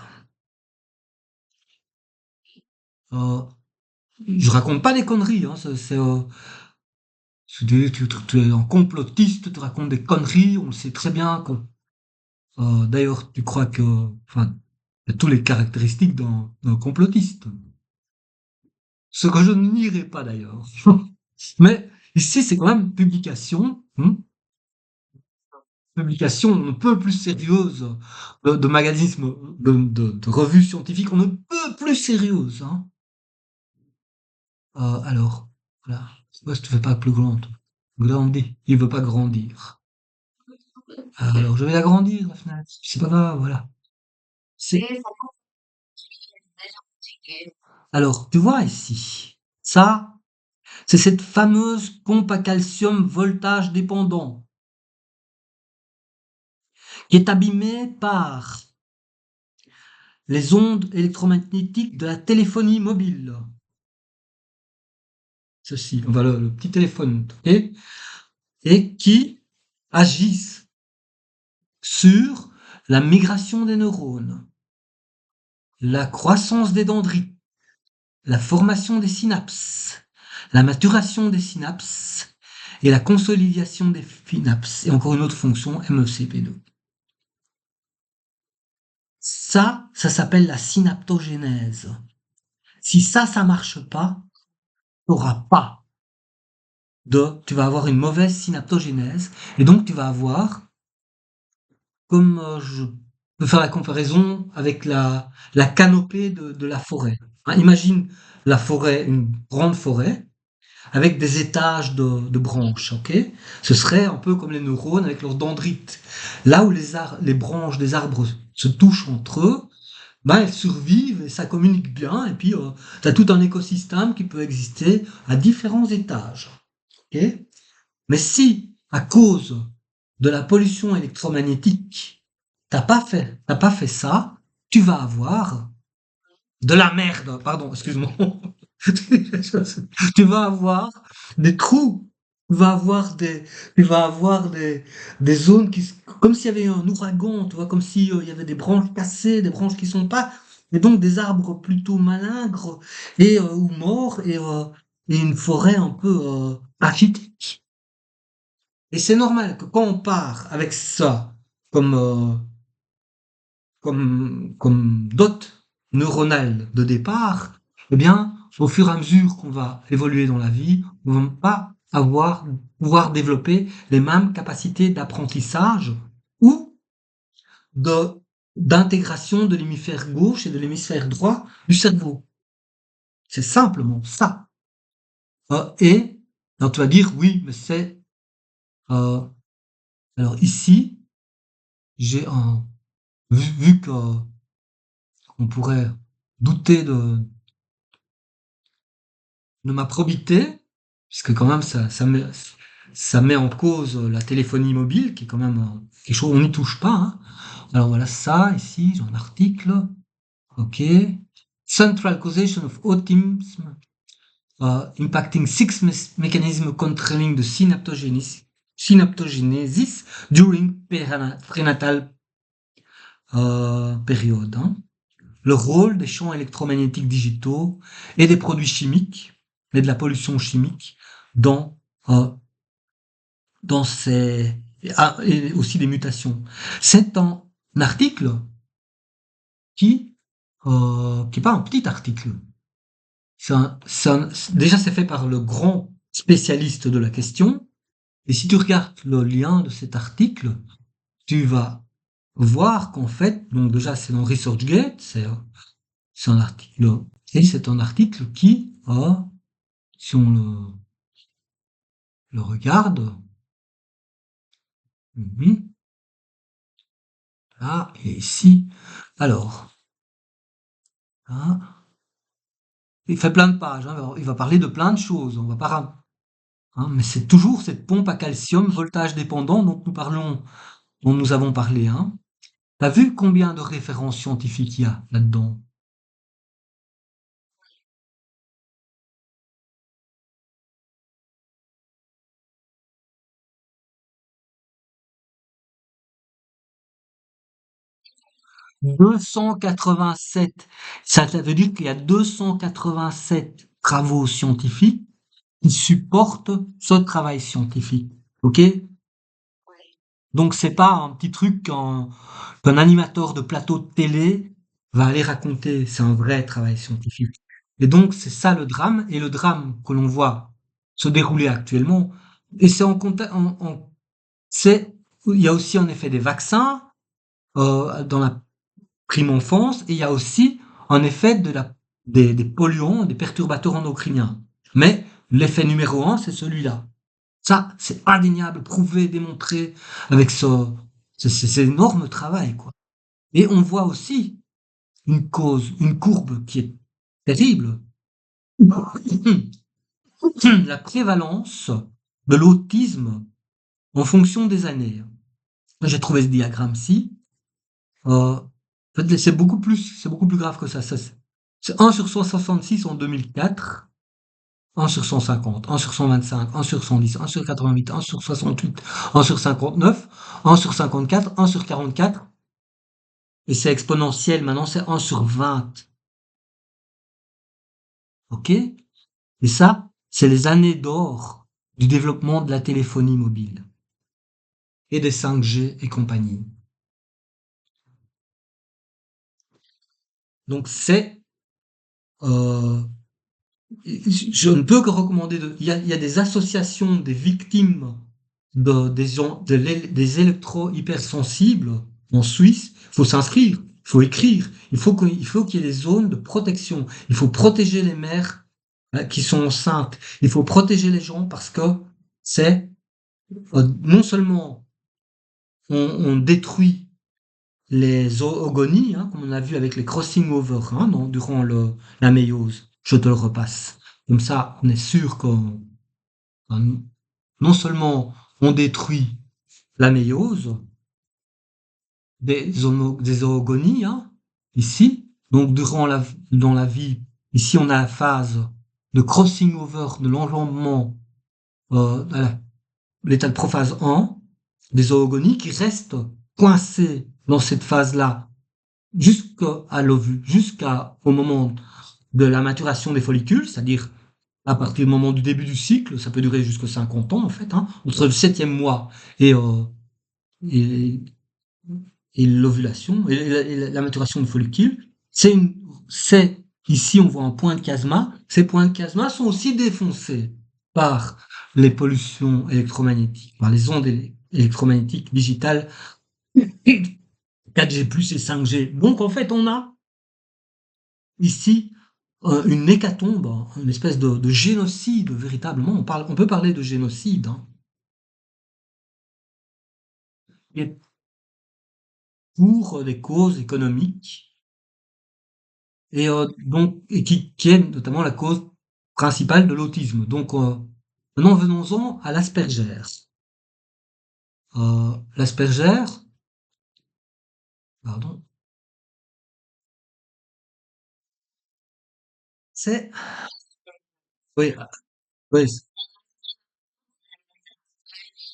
euh, je raconte pas des conneries, hein, tu es un complotiste, tu racontes des conneries, on le sait très bien. D'ailleurs, tu crois que, enfin, il y a toutes les caractéristiques d'un complotiste. ce que je ne nierai pas d'ailleurs. Mais ici, c'est quand même publication, publication un peu plus sérieuse de magazines, de revues scientifiques, on ne peut plus sérieuse. Hein. Alors, voilà. Pourquoi tu fais pas plus grande? Grandis. Il veut pas grandir. Alors, je vais l'agrandir, la fenêtre. C'est pas grave, voilà. C'est... Alors, tu vois ici, ça, c'est cette fameuse pompe à calcium voltage dépendant qui est abîmée par les ondes électromagnétiques de la téléphonie mobile. Ceci, on va le petit téléphone, et qui agissent sur la migration des neurones, la croissance des dendrites, la formation des synapses, la maturation des synapses et la consolidation des synapses. Et encore une autre fonction, MECP2. Ça s'appelle la synaptogénèse. Si ça marche pas, tu n'auras pas tu vas avoir une mauvaise synaptogénèse, et donc tu vas avoir, comme je peux faire la comparaison avec la canopée de la forêt. Hein, imagine la forêt, une grande forêt, avec des étages de branches, ok? Ce serait un peu comme les neurones avec leurs dendrites. Là où les branches des arbres se touchent entre eux, ben elles survivent et ça communique bien, et puis tu as tout un écosystème qui peut exister à différents étages. Ok. Mais si, à cause de la pollution électromagnétique, t'as pas fait ça, tu vas avoir de la merde, pardon, excuse-moi. Tu vas avoir des trous, tu vas avoir tu vas avoir des zones comme s'il y avait un ouragan, tu vois, comme s'il il y avait des branches cassées, des branches qui sont pas, et donc des arbres plutôt malingres ou morts et une forêt un peu rachitique. Et c'est normal que quand on part avec ça comme comme dot neuronale de départ, eh bien, au fur et à mesure qu'on va évoluer dans la vie, on ne va pas pouvoir développer les mêmes capacités d'apprentissage ou de, d'intégration de l'hémisphère gauche et de l'hémisphère droit du cerveau. C'est simplement ça. Et donc tu vas dire, oui, mais c'est... euh, alors ici, j'ai un... vu qu'on pourrait douter de ma probité, puisque quand même ça met en cause la téléphonie mobile, qui est quand même quelque chose, on n'y touche pas. Hein. Alors voilà ça, ici, j'ai un article, ok. Central causation of autism impacting six mechanisms controlling the synaptogenesis during prenatal period. Hein. Le rôle des champs électromagnétiques digitaux et des produits chimiques et de la pollution chimique dans, euh, dans ces... et aussi des mutations. C'est un article qui est pas un petit article. Déjà, c'est fait par le grand spécialiste de la question. Et si tu regardes le lien de cet article, tu vas voir qu'en fait, donc déjà, c'est dans ResearchGate, c'est un article, et c'est un article qui a, si on le regarde, là et ici, alors, là, il fait plein de pages, hein, il va parler de plein de choses, on va pas, hein, mais c'est toujours cette pompe à calcium voltage dépendant dont nous avons parlé, hein. T'as vu combien de références scientifiques il y a là-dedans? 287. Ça veut dire qu'il y a 287 travaux scientifiques qui supportent ce travail scientifique. Ok? Donc c'est pas un petit truc qu'un animateur de plateau de télé va aller raconter. C'est un vrai travail scientifique. Et donc, c'est ça le drame, et le drame que l'on voit se dérouler actuellement. Et c'est il y a aussi en effet des vaccins dans la prime enfance, et il y a aussi en effet des polluants, des perturbateurs endocriniens. Mais l'effet numéro un, c'est celui-là. Ça, c'est indéniable, prouvé, démontré avec cet énorme travail, quoi. Et on voit aussi une courbe qui est terrible. La prévalence de l'autisme en fonction des années. J'ai trouvé ce diagramme-ci. En fait, c'est beaucoup plus grave que ça. C'est 1 sur 166 en 2004, 1 sur 150, 1 sur 125, 1 sur 110, 1 sur 88, 1 sur 68, 1 sur 59, 1 sur 54, 1 sur 44. Et c'est exponentiel. Maintenant, c'est 1 sur 20. OK? Et ça, c'est les années d'or du développement de la téléphonie mobile et des 5G et compagnie. Donc euh, je ne peux que recommander il y a des associations des victimes des gens, des électro-hypersensibles en Suisse. Il faut s'inscrire, il faut écrire, il faut qu'il y ait des zones de protection. Il faut protéger les mères qui sont enceintes. Il faut protéger les gens parce que c'est non seulement on détruit les zoogonies, hein, comme on a vu avec les crossing over hein, durant la méiose. Je te le repasse. Comme ça, on est sûr que non seulement on détruit la méiose des zoogonies, hein, ici, donc dans la vie, ici on a la phase de crossing over, de l'enjambement à l'état de prophase 1, des zoogonies qui restent coincées dans cette phase-là jusqu'au moment de la maturation des follicules, c'est-à-dire à partir du moment du début du cycle, ça peut durer jusqu'à 50 ans en fait, hein, entre le septième mois et, euh, et, et l'ovulation et la maturation des follicules, c'est ici on voit un point de chiasma. Ces points de chiasma sont aussi défoncés par les pollutions électromagnétiques, par les ondes électromagnétiques digitales 4G+ et 5G. Donc en fait, on a ici une hécatombe, une espèce de génocide véritablement. On peut parler de génocide, hein, et pour des causes économiques et qui est notamment la cause principale de l'autisme. Donc maintenant venons-en à l'Asperger. L'Asperger, pardon, c'est oui, oui,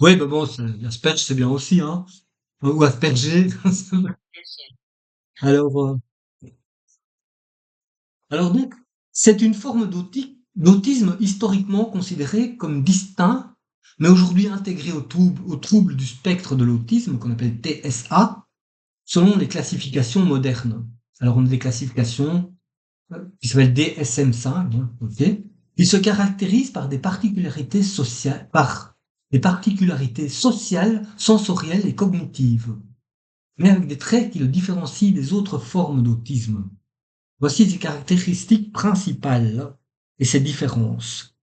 oui, mais bon, l'Asperge c'est bien aussi, hein, ou Asperger. Alors Alors donc, c'est une forme d'autisme historiquement considérée comme distinct, mais aujourd'hui intégrée au trouble du spectre de l'autisme, qu'on appelle TSA, selon les classifications modernes. Alors on a des classifications qui s'appellent DSM-5, hein, ok. Il se caractérise par des particularités sociales, sensorielles et cognitives, mais avec des traits qui le différencient des autres formes d'autisme. Voici ses caractéristiques principales et ses différences.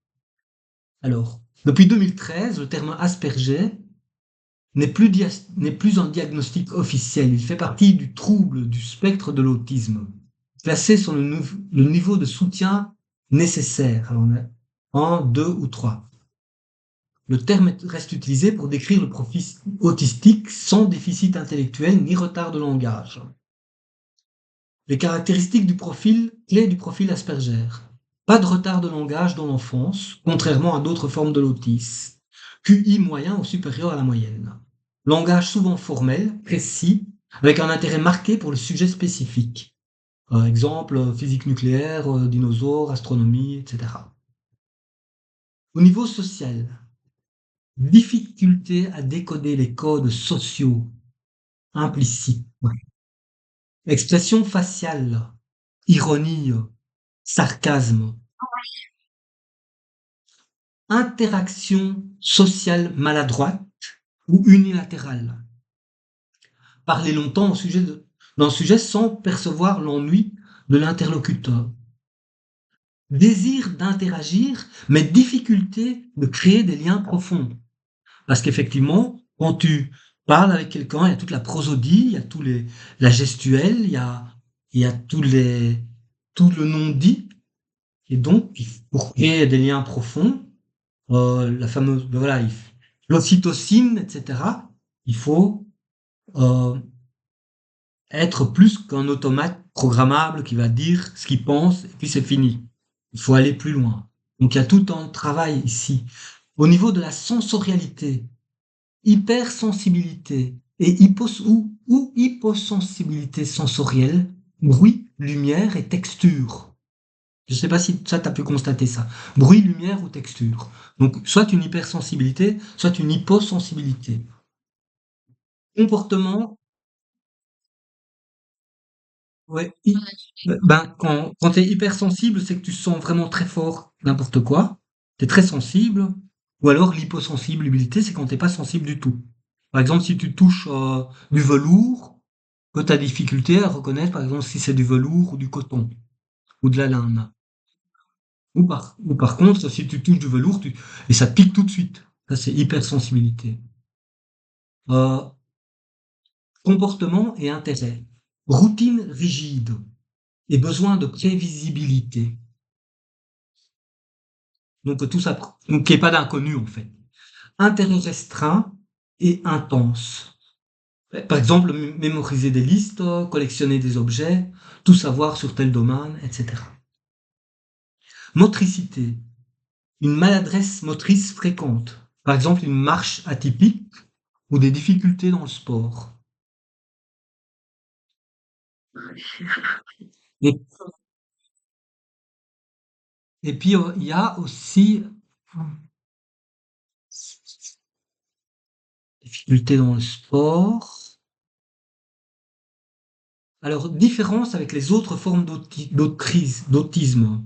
Alors, depuis 2013, le terme Asperger n'est plus un diagnostic officiel. Il fait partie du trouble du spectre de l'autisme, classé sur le niveau de soutien nécessaire. Alors, on a 1, 2 ou 3. Le terme reste utilisé pour décrire le profil autistique sans déficit intellectuel ni retard de langage. Les caractéristiques du profil, clés du profil Asperger. Pas de retard de langage dans l'enfance, contrairement à d'autres formes de l'autisme. QI moyen ou supérieur à la moyenne. Langage souvent formel, précis, avec un intérêt marqué pour le sujet spécifique. Exemple, physique nucléaire, dinosaures, astronomie, etc. Au niveau social, difficulté à décoder les codes sociaux implicites. Expression faciale, ironie, sarcasme, interaction sociale maladroite ou unilatérale. Parler longtemps dans le sujet sans percevoir l'ennui de l'interlocuteur. Désir d'interagir, mais difficulté de créer des liens profonds. Parce qu'effectivement, quand tu parles avec quelqu'un, il y a toute la prosodie, il y a la gestuelle, il y a tout le non-dit. Et donc, pour créer des liens profonds, la fameuse, voilà, l'ocytocine, etc., il faut euh, être plus qu'un automate programmable qui va dire ce qu'il pense et puis c'est fini. Il faut aller plus loin. Donc il y a tout un travail ici. Au niveau de la sensorialité, hypersensibilité et ou hyposensibilité sensorielle, bruit, lumière et texture. Je ne sais pas si ça, tu as pu constater ça. Bruit, lumière ou texture. Donc, soit une hypersensibilité, soit une hyposensibilité. Comportement, ouais. Ben, quand tu es hypersensible, c'est que tu sens vraiment très fort n'importe quoi. Tu es très sensible. Ou alors l'hyposensibilité, c'est quand t'es pas sensible du tout. Par exemple, si tu touches du velours, que tu as difficulté à reconnaître, par exemple, si c'est du velours ou du coton ou de la laine. Ou par contre, si tu touches du velours, et ça pique tout de suite. Ça, c'est hypersensibilité. Euh, Comportement et intérêt. Routine rigide et besoin de prévisibilité. Donc tout ça, donc qu'il n'y ait pas d'inconnu en fait. Intérêt restreint et intense. Par exemple, mémoriser des listes, collectionner des objets, tout savoir sur tel domaine, etc. Motricité. Une maladresse motrice fréquente. Par exemple, une marche atypique ou des difficultés dans le sport. Et, et puis, il y a aussi difficultés dans le sport. Alors, différence avec les autres formes d'autisme.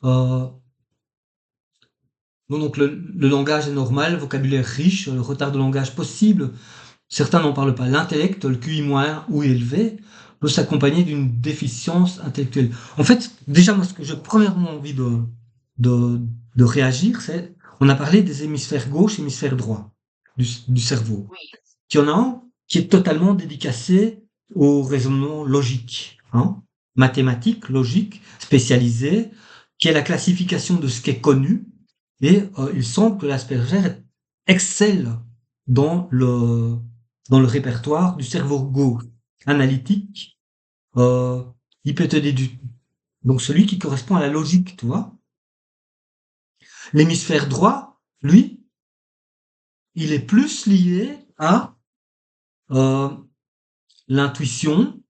Euh, donc, le langage est normal, le vocabulaire riche, le retard de langage possible. Certains n'en parlent pas. L'intellect, le QI moyen ou élevé, peut s'accompagner d'une déficience intellectuelle. En fait, déjà, moi, ce que j'ai premièrement envie de, de réagir, c'est, on a parlé des hémisphères gauche et hémisphère droit du cerveau. Il y en a un qui est totalement dédicacé au raisonnement logique, hein, mathématique, logique, spécialisé, qui est la classification de ce qui est connu. Et il semble que l'Asperger excelle dans le répertoire du cerveau gauche, analytique, euh, il peut te déduire. Donc celui qui correspond à la logique, tu vois. L'hémisphère droit, lui, il est plus lié à euh, l'intuition,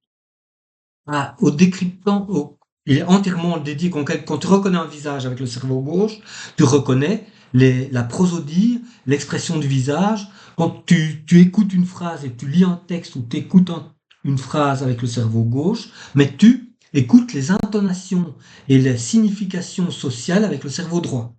au décryptant, il est entièrement dédié quand tu reconnais un visage avec le cerveau gauche, tu reconnais la prosodie, l'expression du visage. Quand tu écoutes une phrase et tu lis un texte ou tu écoutes une phrase avec le cerveau gauche, mais tu écoutes les intonations et les significations sociales avec le cerveau droit.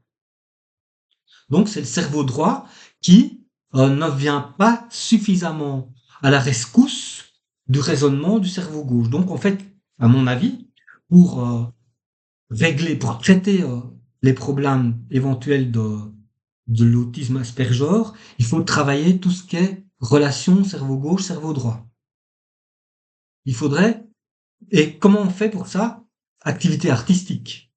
Donc c'est le cerveau droit qui ne vient pas suffisamment à la rescousse du raisonnement du cerveau gauche. Donc en fait, à mon avis, pour pour traiter les problèmes éventuels de l'autisme Asperger, il faut travailler tout ce qui est relation cerveau gauche, cerveau droit. Il faudrait, et comment on fait pour ça? Activité artistique,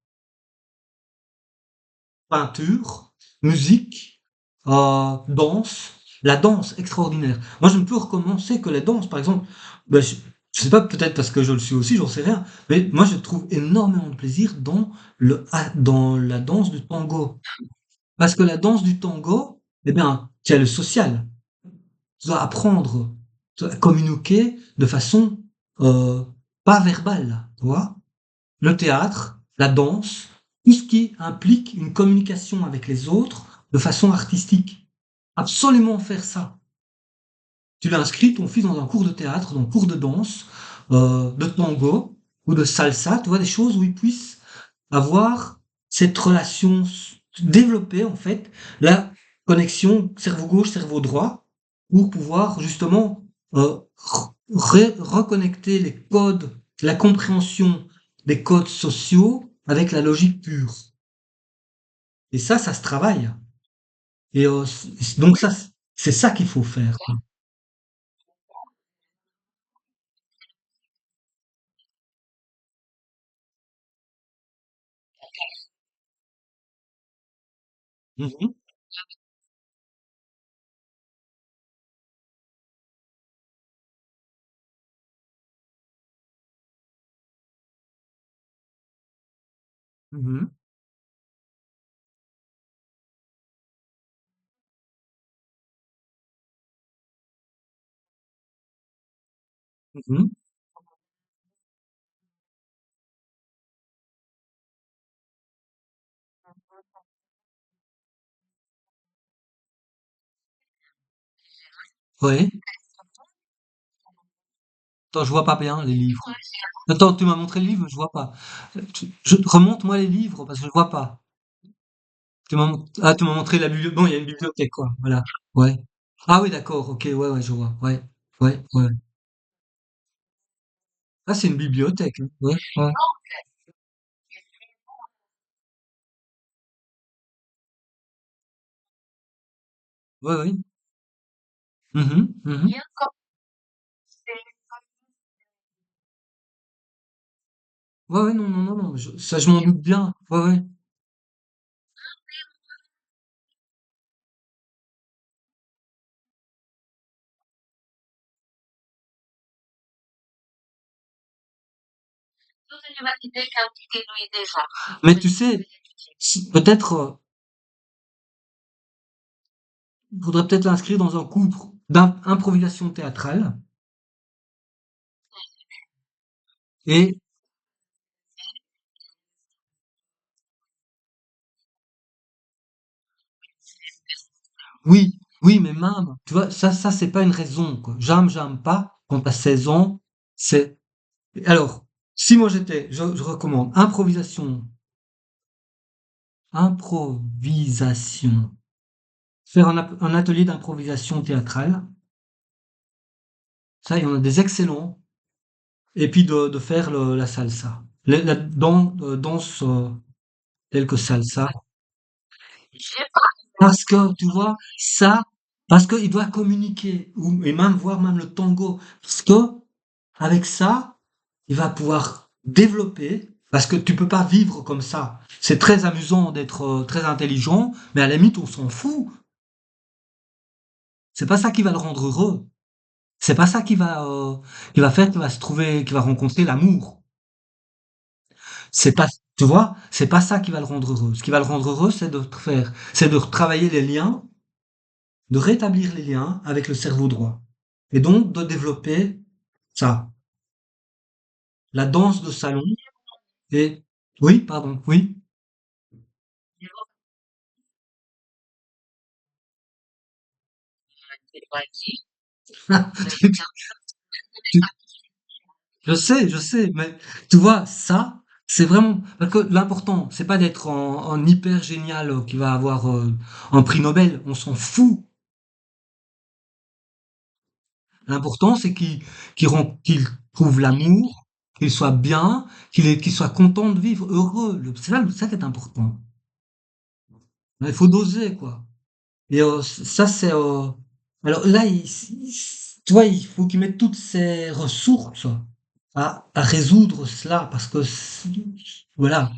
peinture, musique, danse, la danse extraordinaire. Moi, je ne peux recommencer que la danse, par exemple. Ben, je sais pas, peut-être parce que je le suis aussi, j'en sais rien. Mais moi, je trouve énormément de plaisir dans la danse du tango. Parce que la danse du tango, eh bien, tu as le social. Tu dois apprendre à communiquer de façon euh, pas verbale, tu vois. Le théâtre, la danse, tout ce qui implique une communication avec les autres de façon artistique. Absolument faire ça. Tu l'inscris ton fils dans un cours de théâtre, dans un cours de danse, de tango ou de salsa, tu vois, des choses où il puisse avoir cette relation, développer en fait la connexion cerveau gauche, cerveau droit, pour pouvoir justement reconnecter les codes, la compréhension des codes sociaux avec la logique pure. Et ça se travaille. Et donc ça, c'est ça qu'il faut faire. Mhm, mhm, mhm. Ouais. Attends, je vois pas bien les livres. Attends, tu m'as montré le livre, je vois pas. Remonte-moi les livres parce que je vois pas. Tu m'as montré la bibliothèque. Bon, il y a une bibliothèque, quoi. Voilà. Ouais. Ah oui, d'accord. Ok, ouais, ouais, je vois. Ouais, ouais, ouais. Ah, c'est une bibliothèque, hein. Ouais, ouais, ouais, ouais. Mhm, mhm. Ouais, ouais, non, non, non, non. Ça, je m'en doute bien. Ouais, ouais. Mais tu sais, peut-être, faudrait peut-être l'inscrire dans un cours d'improvisation théâtrale. Et oui, oui, mais même, tu vois, ça, c'est pas une raison, quoi. J'aime pas. Quand t'as 16 ans, c'est, alors, si moi je recommande improvisation, faire un atelier d'improvisation théâtrale, ça, il y en a des excellents, et puis de faire la salsa. Danse telle que salsa. Parce que, tu vois, parce qu'il doit communiquer, et même voir même le tango, parce que, avec ça, il va pouvoir développer, parce que tu peux pas vivre comme ça. C'est très amusant d'être très intelligent, mais à la limite, on s'en fout. C'est pas ça qui va le rendre heureux. C'est pas ça qui va faire qu'il va se trouver, qu'il va rencontrer l'amour. C'est pas, tu vois, c'est pas ça qui va le rendre heureux. Ce qui va le rendre heureux, c'est de travailler les liens, de rétablir les liens avec le cerveau droit. Et donc de développer ça, la danse de salon. Et oui, pardon, oui. Je sais, mais tu vois, ça, c'est vraiment parce que l'important, c'est pas d'être en hyper génial qui va avoir un prix Nobel. On s'en fout. L'important, c'est qu'il trouve l'amour, qu'il soit bien, qu'il soit content de vivre, heureux. C'est ça qui est important. Il faut doser, quoi. Et ça, c'est. Alors là, tu vois, il faut qu'il mette toutes ses ressources à résoudre cela, parce que voilà.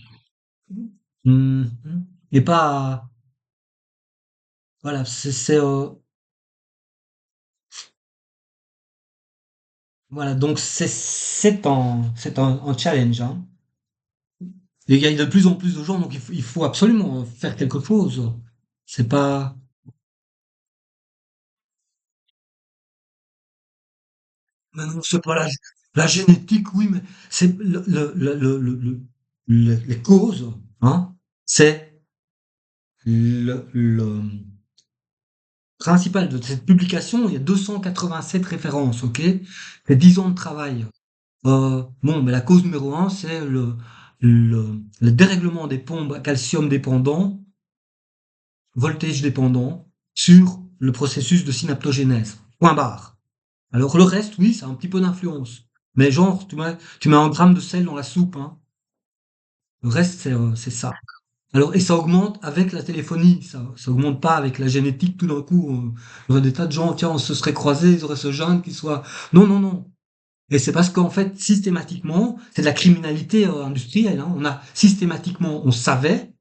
Et pas. Voilà, voilà, donc c'est un challenge, hein. Il y a de plus en plus de gens, donc il faut absolument faire quelque chose. C'est pas. Mais non, c'est pas la génétique, oui, mais c'est les causes, hein. C'est le principal de cette publication. Il y a 287 références, ok? C'est 10 ans de travail. Bon, mais la cause numéro un, c'est le dérèglement des pompes à calcium dépendant, voltage dépendant, sur le processus de synaptogénèse. Point barre. Alors le reste, oui, ça a un petit peu d'influence. Mais genre, tu mets un gramme de sel dans la soupe, hein. Le reste, c'est ça. Alors, et ça augmente avec la téléphonie, ça augmente pas avec la génétique tout d'un coup. Il y aurait des tas de gens, tiens, on se serait croisés, ils auraient ce gène qui soit. Non, non, non. Et c'est parce qu'en fait, systématiquement, c'est de la criminalité industrielle, hein. On a systématiquement, on savait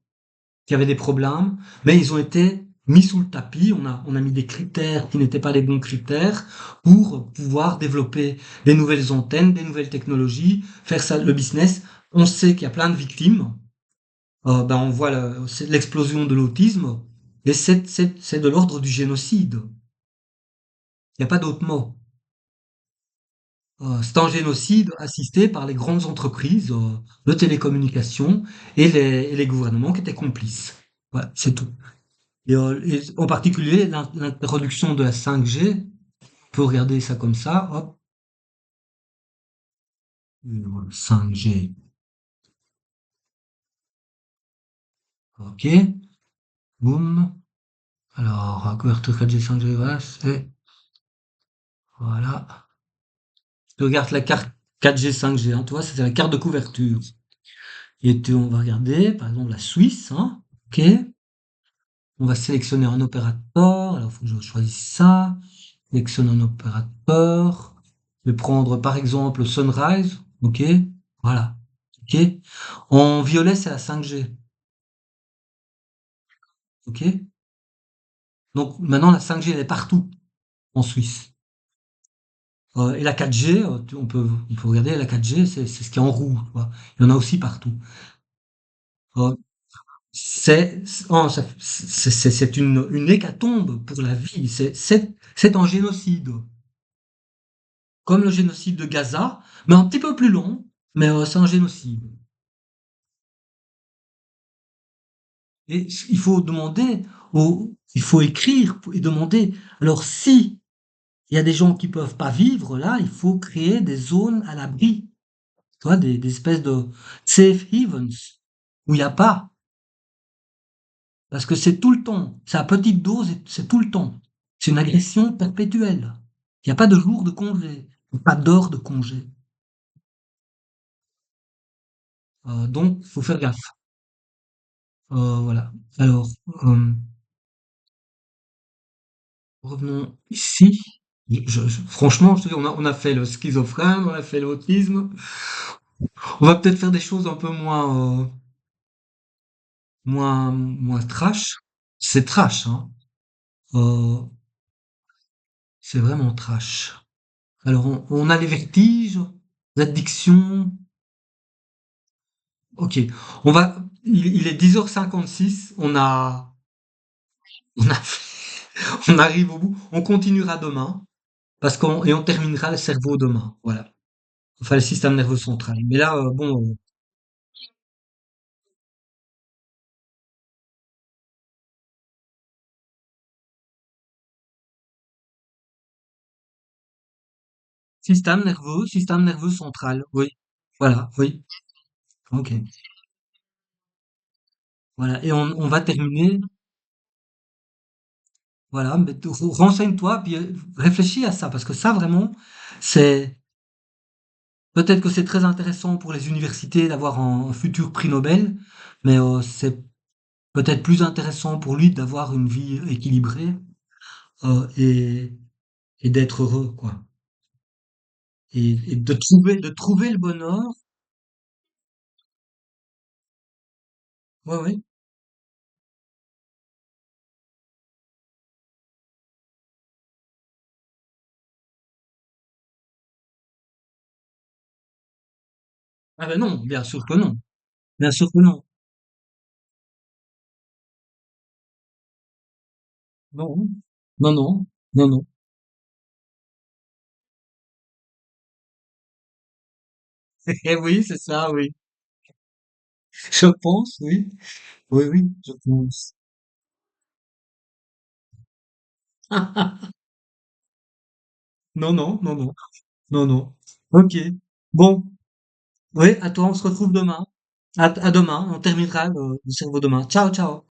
qu'il y avait des problèmes, mais ils ont été mis sous le tapis. On a mis des critères qui n'étaient pas les bons critères pour pouvoir développer des nouvelles antennes, des nouvelles technologies, faire ça, le business. On sait qu'il y a plein de victimes. Ben on voit c'est l'explosion de l'autisme, et c'est de l'ordre du génocide. Il n'y a pas d'autre mot. C'est un génocide assisté par les grandes entreprises de télécommunications et les gouvernements qui étaient complices. Voilà, c'est tout. Et en particulier, l'introduction de la 5G, on peut regarder ça comme ça, hop, 5G, ok, boum. Alors, couverture 4G, 5G, voilà, voilà. Tu regardes la carte 4G, 5G, hein, tu vois, c'est la carte de couverture. On va regarder, par exemple, la Suisse, hein, ok. On va sélectionner un opérateur. Alors, il faut que je choisisse ça. Sélectionne un opérateur. Je vais prendre, par exemple, Sunrise, ok. Voilà, ok. En violet, c'est la 5G, ok. Donc, maintenant, la 5G, elle est partout en Suisse. Et la 4G, il faut regarder, la 4G, c'est ce qui est en roux, tu vois. Il y en a aussi partout. Euh, oh, c'est une hécatombe pour la vie. C'est un génocide, comme le génocide de Gaza, mais un petit peu plus long. Mais c'est un génocide. Et il faut écrire et demander. Alors si il y a des gens qui peuvent pas vivre là, il faut créer des zones à l'abri, tu vois, des espèces de safe havens où il n'y a pas, parce que c'est tout le temps, c'est à petite dose et c'est tout le temps. C'est une agression perpétuelle. Il n'y a pas de jour de congé, pas d'heure de congé. Donc, il faut faire gaffe. Voilà. Alors, revenons ici. Franchement, je te dis, on a fait le schizophrène, on a fait l'autisme. On va peut-être faire des choses un peu moins trash. C'est trash, hein. Euh, c'est vraiment trash. Alors, on a les vertiges, l'addiction. Ok, il est 10h56. On a, on arrive au bout. On continuera demain et on terminera le cerveau demain. Voilà. Enfin, le système nerveux central. Mais là, bon, système nerveux central. Oui. Voilà. Oui. Ok. Voilà. Et on va terminer. Voilà. Mais renseigne-toi, puis réfléchis à ça, parce que ça, vraiment, c'est, peut-être que c'est très intéressant pour les universités d'avoir un futur prix Nobel, mais c'est peut-être plus intéressant pour lui d'avoir une vie équilibrée euh, et, et d'être heureux, quoi. Et de trouver le bonheur. Ouais, ouais. Ah ben non, bien sûr que non. Bien sûr que non. Non, non, non, non, non. Eh oui, c'est ça, oui. Je pense, oui. Oui, oui, je pense. Non, non, non, non, non, non. Ok. Bon, oui, à toi, on se retrouve demain. À demain, on terminera le cerveau demain. Ciao, ciao.